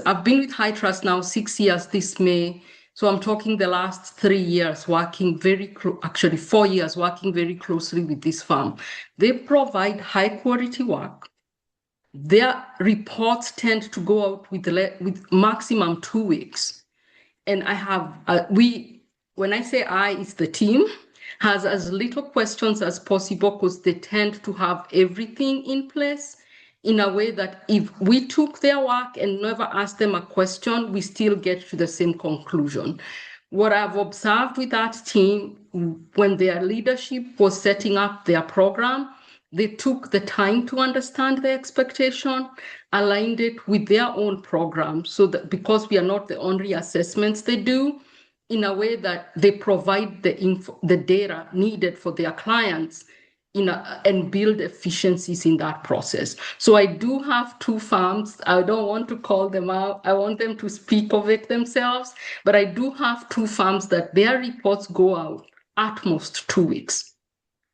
I've been with HITRUST now 6 years this May. So I'm talking the last 3 years working actually 4 years working very closely with this firm. They provide high quality work. Their reports tend to go out with maximum 2 weeks. And I have, when I say it's the team, has as little questions as possible, because they tend to have everything in place in a way that if we took their work and never asked them a question, we still get to the same conclusion. What I've observed with that team, when their leadership was setting up their program, they took the time to understand the expectation, aligned it with their own program, so that because we are not the only assessments they do, in a way that they provide the data needed for their clients and build efficiencies in that process. So I do have 2 firms. I don't want to call them out. I want them to speak of it themselves. But I do have 2 firms that their reports go out at most 2 weeks,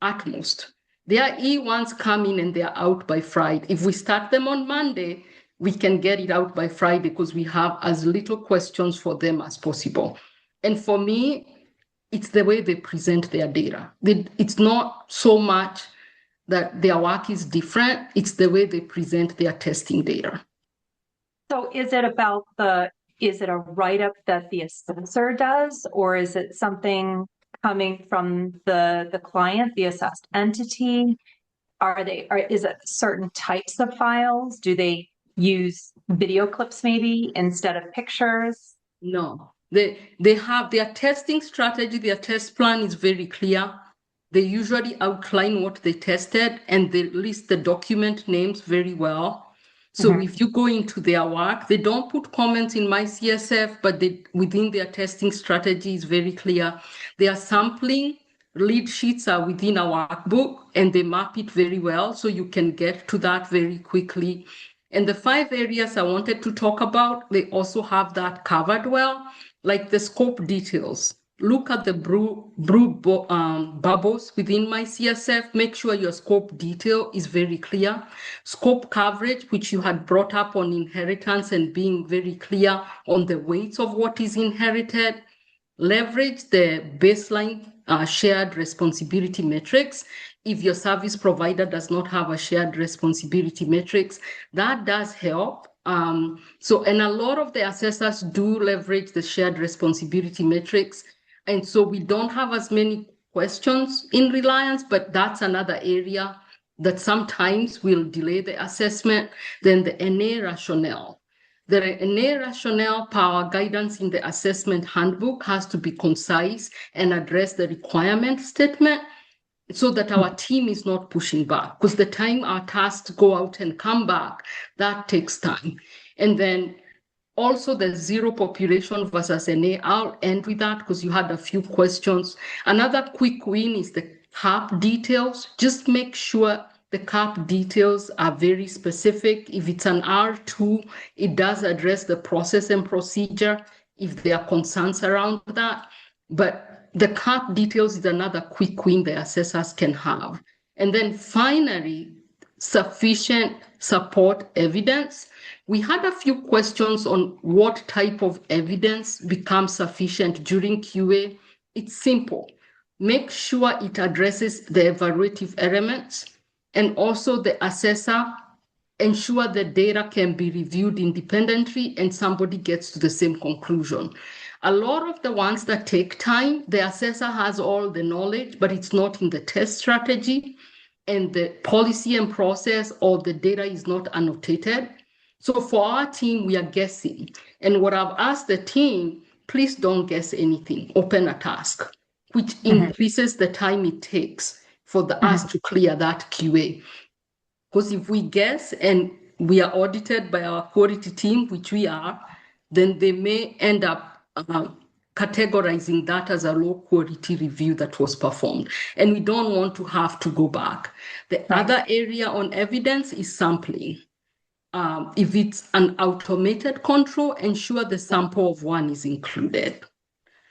at most. Their E1s come in and they're out by Friday. If we start them on Monday, we can get it out by Friday because we have as little questions for them as possible. And for me, it's the way they present their data. It's not so much that their work is different, it's the way they present their testing data. So is it a write-up that the assessor does, or is it something coming from the client, the assessed entity? Is it certain types of files? Do they use video clips maybe instead of pictures? No. They have their testing strategy, their test plan is very clear. They usually outline what they tested and they list the document names very well. So if you go into their work, they don't put comments in my CSF, but within their testing strategy is very clear. Their sampling lead sheets are within a workbook and they map it very well, so you can get to that very quickly. And the 5 areas I wanted to talk about, they also have that covered well, like the scope details. Look at the bubbles within my CSF. Make sure your scope detail is very clear. Scope coverage, which you had brought up on inheritance and being very clear on the weights of what is inherited. Leverage the baseline shared responsibility metrics. If your service provider does not have a shared responsibility metrics, that does help. And a lot of the assessors do leverage the shared responsibility metrics. And so we don't have as many questions in reliance, but that's another area that sometimes will delay the assessment. Then the NA rationale. The NA rationale power guidance in the assessment handbook has to be concise and address the requirement statement so that our team is not pushing back, because the time our tasks go out and come back, that takes time. And then also the zero population versus NA. I'll end with that because you had a few questions. Another quick win is the CAP details. Just make sure the CAP details are very specific. If it's an R2, it does address the process and procedure if there are concerns around that. But the CAP details is another quick win the assessors can have. And then finally, sufficient support evidence. We had a few questions on what type of evidence becomes sufficient during QA. It's simple. Make sure it addresses the evaluative elements, and also the assessor ensure the data can be reviewed independently and somebody gets to the same conclusion. A lot of the ones that take time, the assessor has all the knowledge, but it's not in the test strategy, and the policy and process or the data is not annotated. So for our team, we are guessing. And what I've asked the team, please don't guess anything, open a task, which increases the time it takes for us to clear that QA. Because if we guess and we are audited by our quality team, which we are, then they may end up categorizing that as a low quality review that was performed. And we don't want to have to go back. The other area on evidence is sampling. If it's an automated control, ensure the sample of one is included.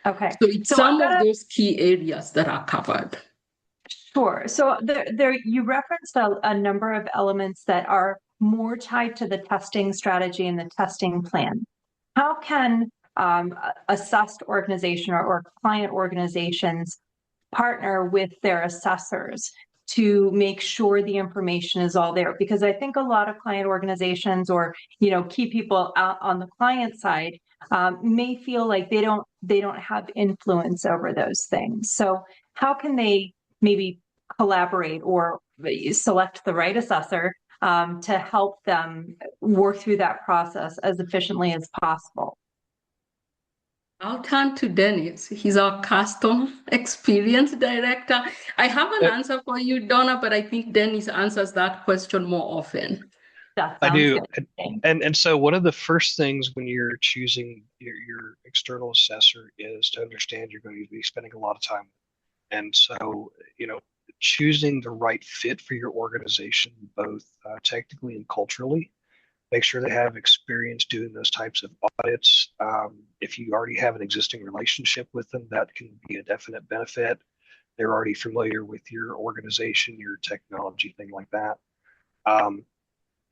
Okay. So it's some of those key areas that are covered. Sure. So there you referenced a number of elements that are more tied to the testing strategy and the testing plan. How can assessed organization or client organizations partner with their assessors to make sure the information is all there? Because I think a lot of client organizations or key people out on the client side may feel like they don't have influence over those things. So how can they maybe collaborate or select the right assessor to help them work through that process as efficiently as possible? I'll turn to Dennis. He's our custom experience director. I have an answer for you, Donna, but I think Dennis answers that question more often. I do. And so one of the first things when you're choosing your external assessor is to understand you're going to be spending a lot of time. And so, choosing the right fit for your organization, both technically and culturally. Make sure they have experience doing those types of audits. If you already have an existing relationship with them, that can be a definite benefit. They're already familiar with your organization, your technology, thing like that.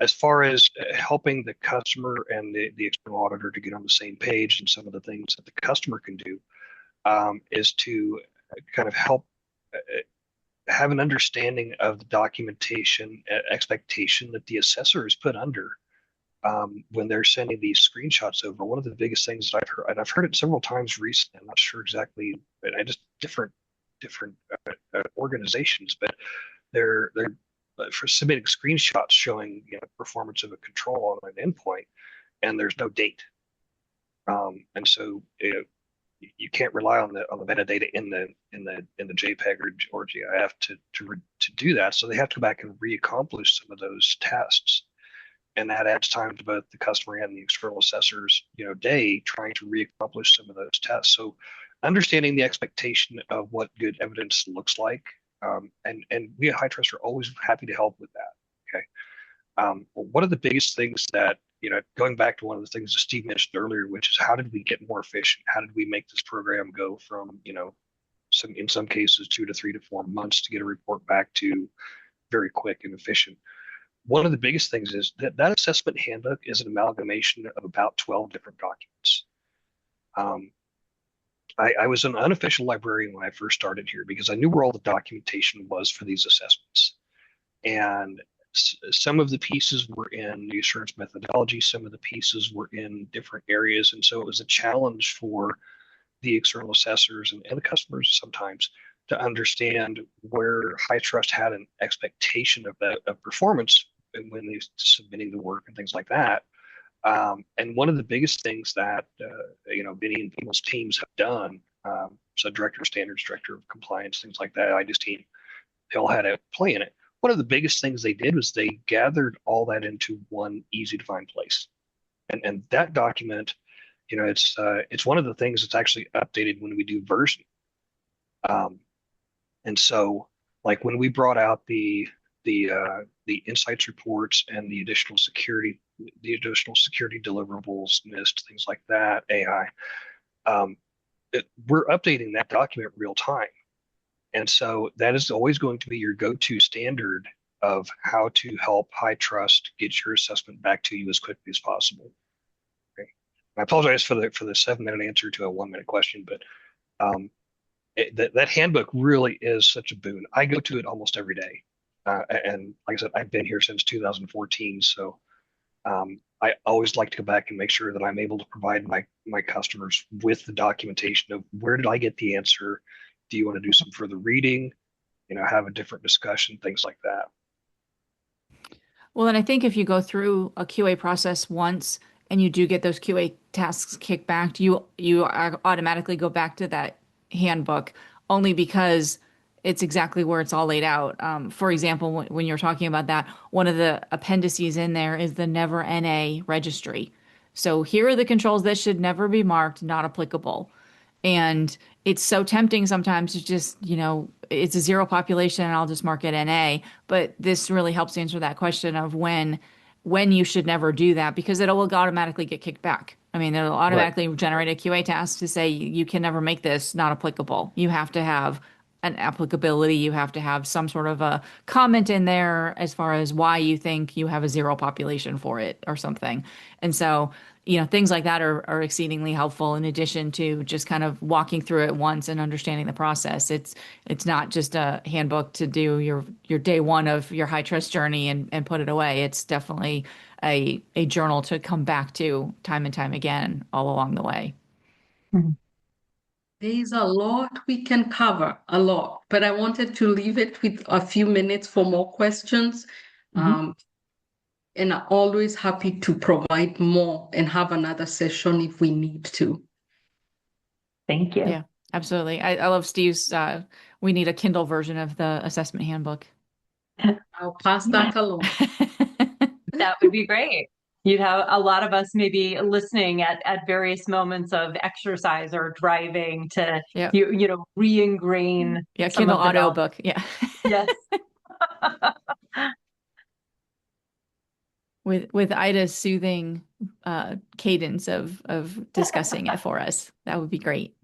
As far as helping the customer and the external auditor to get on the same page, and some of the things that the customer can do is to kind of help have an understanding of the documentation expectation that the assessor is put under when they're sending these screenshots over. One of the biggest things that I've heard, and I've heard it several times recently, I'm not sure exactly, but I just different organizations, but they're for submitting screenshots showing performance of a control on an endpoint, and there's no date, and so you can't rely on the metadata in the JPEG or GIF to do that. So they have to go back and reaccomplish some of those tests, and that adds time to both the customer and the external assessor's day trying to reaccomplish some of those tests. So understanding the expectation of what good evidence looks like, and we at HITRUST are always happy to help with that. Okay. One of the biggest things that going back to one of the things that Steve mentioned earlier, which is how did we get more efficient? How did we make this program go from, in some cases 2 to 3 to 4 months to get a report back to very quick and efficient? One of the biggest things is that assessment handbook is an amalgamation of about 12 different documents. I was an unofficial librarian when I first started here because I knew where all the documentation was for these assessments. And some of the pieces were in the assurance methodology, some of the pieces were in different areas. And so it was a challenge for the external assessors and the customers sometimes to understand where HITRUST had an expectation of performance when they're submitting the work and things like that. And one of the biggest things that Vinny and people's teams have done, so director of standards, director of compliance, things like that, IDIS team, they all had a play in it. One of the biggest things they did was they gathered all that into one easy to find place. And that document, it's one of the things that's actually updated when we do version. And so, like when we brought out the insights reports and the additional security deliverables, NIST, things like that, AI, we're updating that document real time. And so that is always going to be your go-to standard of how to help HITRUST get your assessment back to you as quickly as possible. Okay. I apologize for the 7-minute answer to a 1-minute question, but that handbook really is such a boon. I go to it almost every day. And like I said, I've been here since 2014. So I always like to go back and make sure that I'm able to provide my customers with the documentation of where did I get the answer? Do you want to do some further reading? Have a different discussion, things like that. Well, and I think if you go through a QA process once and you do get those QA tasks kicked back, you automatically go back to that handbook only because it's exactly where it's all laid out. For example, when you're talking about that, one of the appendices in there is the never NA registry. So here are the controls that should never be marked not applicable. And it's so tempting sometimes to just, it's a zero population and I'll just mark it NA. But this really helps answer that question of when you should never do that, because it'll automatically get kicked back. I mean, it'll automatically generate a QA task to say you can never make this not applicable. You have to have an applicability. You have to have some sort of a comment in there as far as why you think you have a zero population for it or something. And so, things like that are exceedingly helpful in addition to just kind of walking through it once and understanding the process. It's not just a handbook to do your day one of your HITRUST journey and put it away. It's definitely a journal to come back to time and time again all along the way. Mhm. There's a lot we can cover, a lot, but I wanted to leave it with a few minutes for more questions. And I'm always happy to provide more and have another session if we need to. Thank you. Yeah, absolutely. I love Steve's, we need a Kindle version of the assessment handbook. I'll pass that along. That would be great. You'd have a lot of us maybe listening at various moments of exercise or driving to, Yeah. re-ingrain. Yeah, some Kindle of the audio knowledge. book. Yeah. Yes. With Ida's soothing cadence of discussing it for us. That would be great.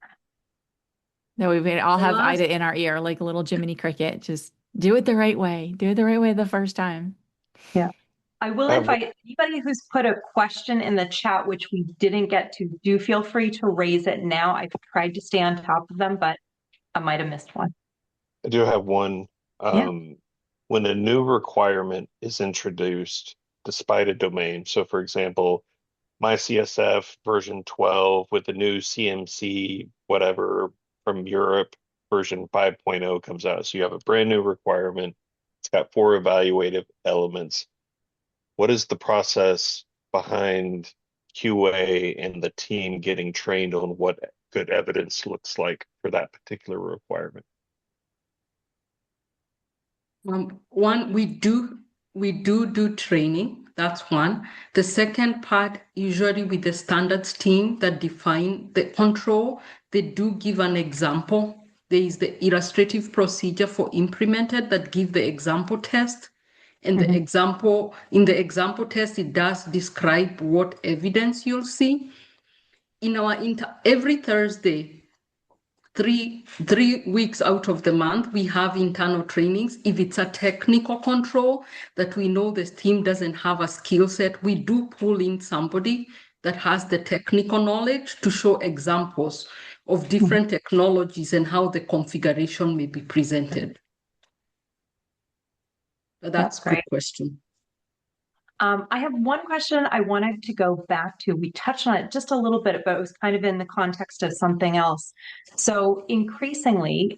That we'd all have Ida in our ear like a little Jiminy Cricket. Just do it the right way. Do it the right way the first time. Yeah. I will invite anybody who's put a question in the chat, which we didn't get to, do feel free to raise it now. I've tried to stay on top of them, but I might have missed one. I do have one. Yeah. When a new requirement is introduced, despite a domain, so for example, MyCSF version 12 with the new CMC, whatever, from Europe, version 5.0 comes out. So you have a brand new requirement. It's got 4 evaluative elements. What is the process behind QA and the team getting trained on what good evidence looks like for that particular requirement? One, we do training. That's one. The second part, usually with the standards team that define the control, they do give an example. There is the illustrative procedure for implemented that give the example test. And in the example test, it does describe what evidence you'll see. In our every Thursday, three weeks out of the month, we have internal trainings. If it's a technical control that we know this team doesn't have a skill set, we do pull in somebody that has the technical knowledge to show examples of different technologies and how the configuration may be presented. That's a good question. I have one question I wanted to go back to. We touched on it just a little bit, but it was kind of in the context of something else. So increasingly,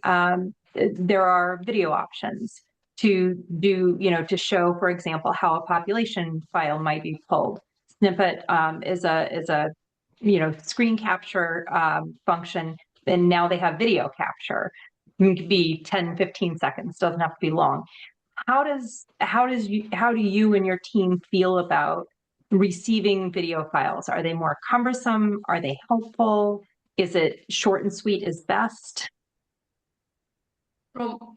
there are video options to do, to show, for example, how a population file might be pulled. Snippet is a screen capture function, and now they have video capture. It could be 10, 15 seconds, doesn't have to be long. How do you and your team feel about receiving video files? Are they more cumbersome? Are they helpful? Is it short and sweet is best?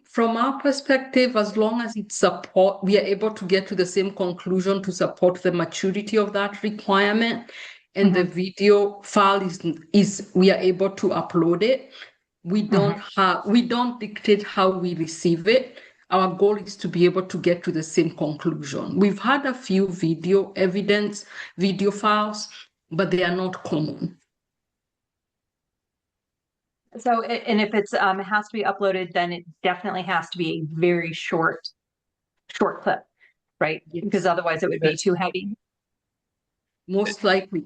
From our perspective, as long as it support, we are able to get to the same conclusion to support the maturity of that requirement, and the video file is we are able to upload it. We don't dictate how we receive it. Our goal is to be able to get to the same conclusion. We've had a few video files, but they are not common. So, and if it's has to be uploaded, then it definitely has to be a very short clip, right? Because otherwise it would be too heavy. Most likely.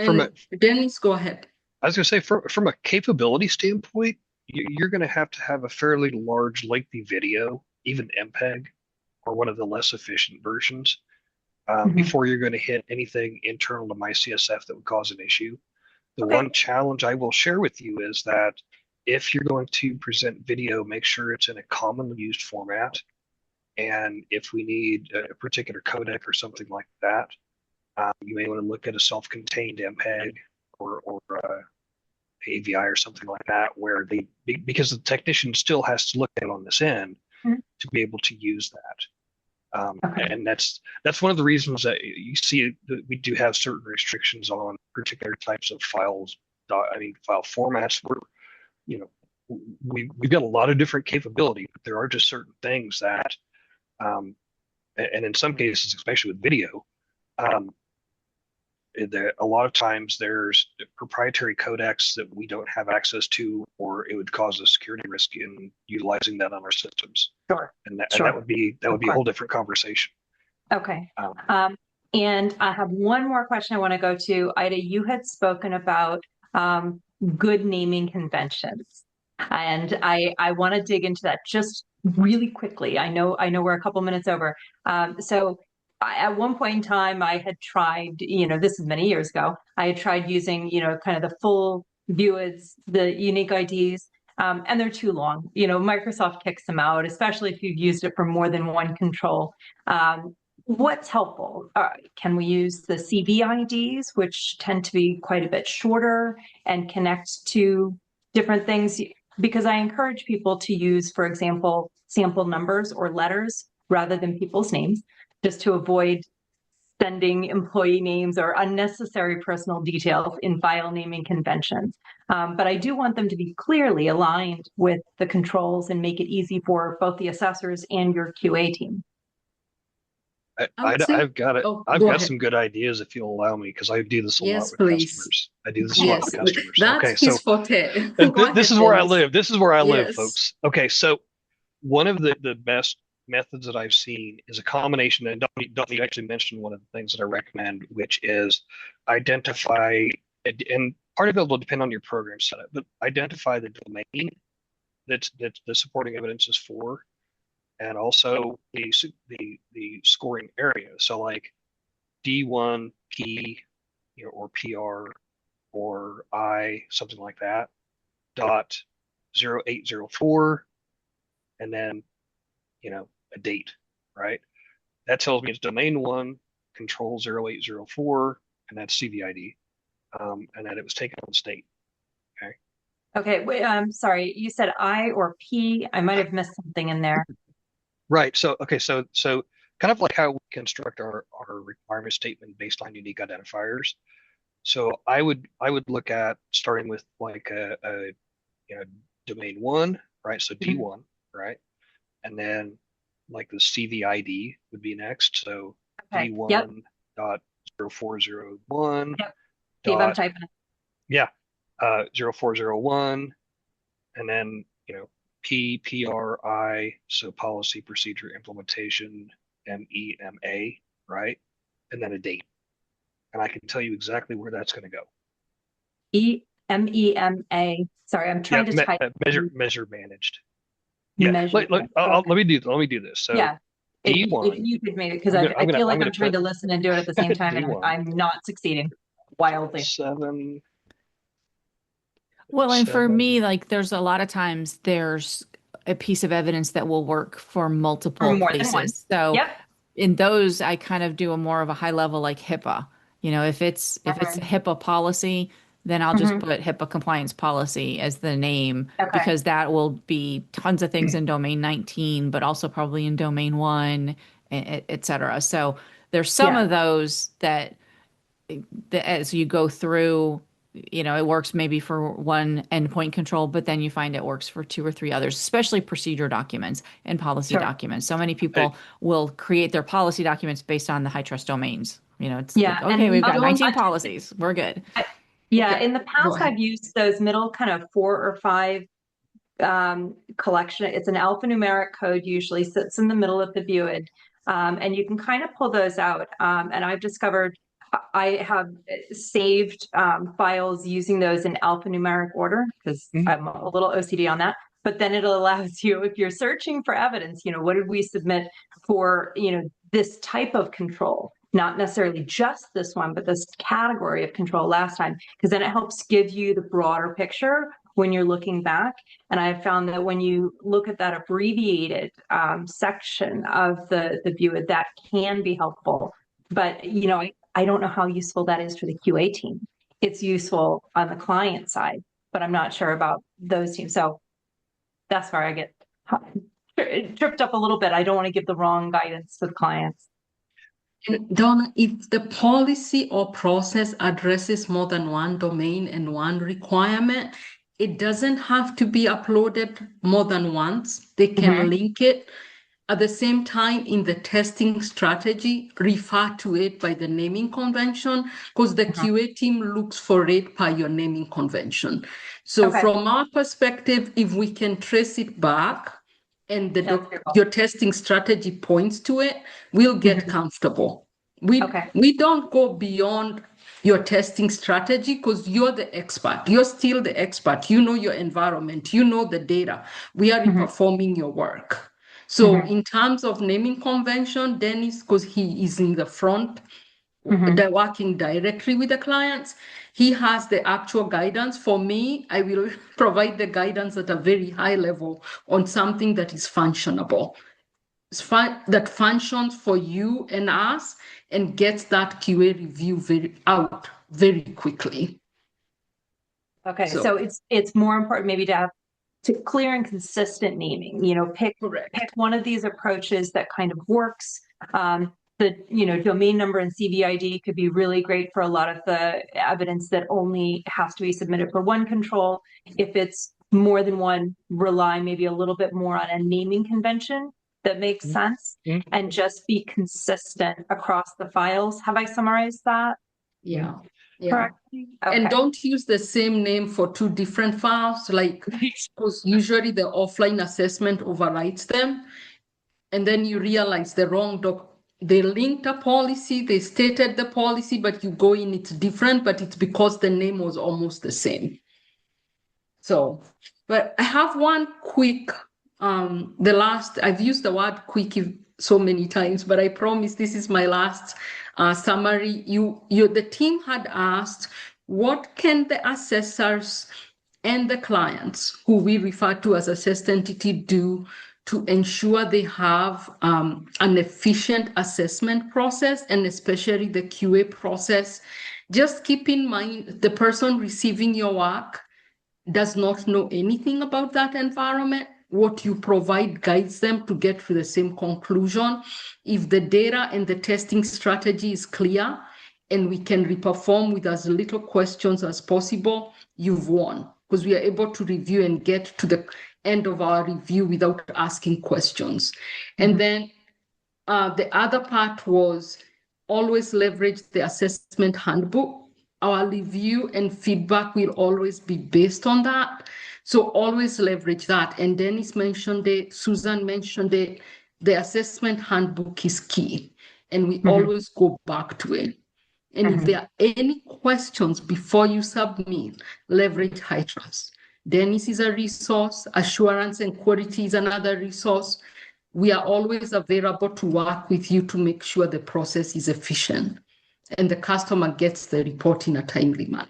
From And Dennis, go ahead. I was going to say, from a capability standpoint, you're going to have a fairly large, lengthy video, even MPEG or one of the less efficient versions, before you're going to hit anything internal to MyCSF that would cause an issue. The one challenge I will share with you is that if you're going to present video, make sure it's in a commonly used format. And if we need a particular codec or something like that, you may want to look at a self-contained MPEG or AVI or something like that, where because the technician still has to look at it on this end to be able to use that. And that's one of the reasons that you see that we do have certain restrictions on particular types of files. File formats. We've got a lot of different capability, but there are just certain things that, and in some cases, especially with video, a lot of times there's proprietary codecs that we don't have access to, or it would cause a security risk in utilizing that on our systems. Sure. And that would be a whole different conversation. Okay. And I have one more question I want to go to. Iddah, you had spoken about good naming conventions, and I want to dig into that just really quickly. I know we're a couple minutes over. So at one point in time, I had tried, this is many years ago, I had tried using, kind of the full VUIDs, the unique IDs, and they're too long. Microsoft kicks them out, especially if you've used it for more than one control. What's helpful? Can we use the CV IDs, which tend to be quite a bit shorter and connect to different things? Because I encourage people to use, for example, sample numbers or letters rather than people's names, just to avoid sending employee names or unnecessary personal details in file naming conventions. But I do want them to be clearly aligned with the controls and make it easy for both the assessors and your QA team. I've got it. Oh, I've go got ahead. some good ideas if you'll allow me, because I do this a lot Yes, with please. customers. I do this a lot with customers. That's Okay, his so forte. this is where I live. This is where I live, Yes. folks. Okay, so one of the best methods that I've seen is a combination, and don't you actually mention one of the things that I recommend, which is identify, and part of it will depend on your program setup, but identify the domain that the supporting evidence is for, and also the scoring area. So like D1 P, or PR or I, something like that, dot 0804, and then a date, right? That tells me it's domain 1, control 0804, and that's CVID, and that it was taken on state. Okay, wait, sorry, you said I or P. I might have missed something in there. Right. So kind of like how we construct our requirement statement based on unique identifiers. So I would look at starting with like a domain 1, right? So D1, right? And then like the CVID would be next. So D1 dot 0401 Steve, I'm typing it. 0401, and then PPRI, so policy, procedure, implementation, MEMA, right? And then a date. And I can tell you exactly where that's going to go. MEMA. Sorry, I'm trying to type. Measure managed. Yeah. Measure. Let me do this. So yeah. D1. If you could make it, because I feel like I'm trying to listen and do it at the same time, and I'm not succeeding wildly. 7. Well, and for me, like there's a lot of times there's a piece of evidence that will work for multiple more than places. one. So, Yep. in those, I kind of do a more of a high level like HIPAA. If it's a Mhm. HIPAA policy, then I'll just Mhm. put HIPAA compliance policy as the name Okay. because that will be tons of things in domain 19, but also probably in domain 1, et cetera. So there's some Yeah. of those that as you go through, it works maybe for one endpoint control, but then you find it works for two or three others, especially procedure documents and policy Sure. documents. So many Hey, people will create their policy documents based on the high trust domains. It's Yeah. like, okay, And we've got Don't, 19 policies. We're good. yeah, okay, in the go past, ahead. I've used those middle kind of 4 or 5 collection. It's an alphanumeric code, usually sits in the middle of the viewed. And you can kind of pull those out. And I've discovered I have saved files using those in alphanumeric order because mhm. I'm a little OCD on that. But then it allows you, if you're searching for evidence, what did we submit for, this type of control? Not necessarily just this one, but this category of control last time, because then it helps give you the broader picture when you're looking back. And I have found that when you look at that abbreviated section of the view, that can be helpful. But, I don't know how useful that is for the QA team. It's useful on the client side, but I'm not sure about those teams. So that's where I get tripped up a little bit. I don't want to give the wrong guidance to the clients. And Donna, if the policy or process addresses more than one domain and one requirement, it doesn't have to be uploaded more than once. They can link it. At the same time, in the testing strategy, refer to it by the naming convention because the QA team looks for it by your naming convention. So Okay. from our perspective, if we can trace it back and That's beautiful. your testing strategy points to it, we'll get comfortable. Okay. We don't go beyond your testing strategy because you're the expert. You're still the expert. You know your environment. You know the data. We are performing your work. So in terms of naming convention, Dennis, because he is in the front, they're working directly with the clients. He has the actual guidance. For me, I will provide the guidance at a very high level on something that is functionable. That functions for you and us and gets that QA review out very quickly. Okay, so it's more important maybe to have clear and consistent naming. Correct. Pick one of these approaches that kind of works. The domain number and CVID could be really great for a lot of the evidence that only has to be submitted for one control. If it's more than one, rely maybe a little bit more on a naming convention that makes sense and just be consistent across the files. Have I summarized that Yeah. correctly? Okay. And don't use the same name for two different files, because usually the offline assessment overwrites them. And then you realize the wrong they linked a policy, they stated the policy, but you go in, it's different, but it's because the name was almost the same. So, but I have one quick, I've used the word quick so many times, but I promise this is my last summary. The team had asked, what can the assessors and the clients, who we refer to as assessed entity, do to ensure they have an efficient assessment process, and especially the QA process? Just keep in mind the person receiving your work does not know anything about that environment. What you provide guides them to get to the same conclusion. If the data and the testing strategy is clear and we can reperform with as little questions as possible, you've won, because we are able to review and get to the end of our review without asking questions. And then the other part was always leverage the assessment handbook. Our review and feedback will always be based on that. So always leverage that. And Dennis mentioned it, Susan mentioned it, the assessment handbook is key. And we always go back to it. And if there are any questions before you submit, leverage HITRUST. Dennis is a resource, assurance and quality is another resource. We are always available to work with you to make sure the process is efficient and the customer gets the report in a timely manner.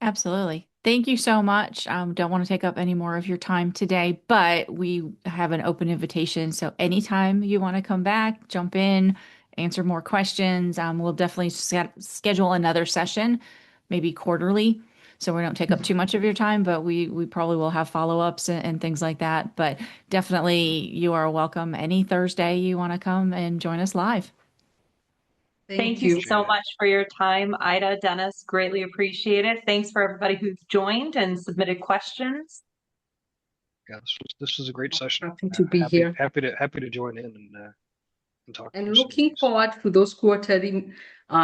Absolutely. Thank you so much. Don't want to take up any more of your time today, but we have an open invitation. So anytime you want to come back, jump in, answer more questions. We'll definitely schedule another session, maybe quarterly, so we don't take up too much of your time, but we probably will have follow-ups and things like that. But definitely you are welcome any Thursday you want to come and join us live. Thank you so much for your time, Iddah, Dennis. Greatly appreciate it. Thanks for everybody who's joined and submitted questions. Yeah, this was a great session. Happy to be here. Happy to join in and talk. And looking forward to those quarterly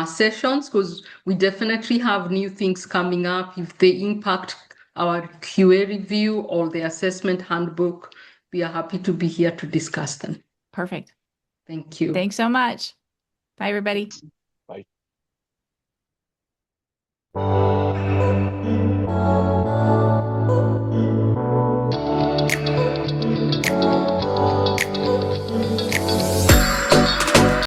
sessions, because we definitely have new things coming up. If they impact our QA review or the assessment handbook, we are happy to be here to discuss them. Perfect. Thank you. Thanks so much. Bye, everybody. Bye.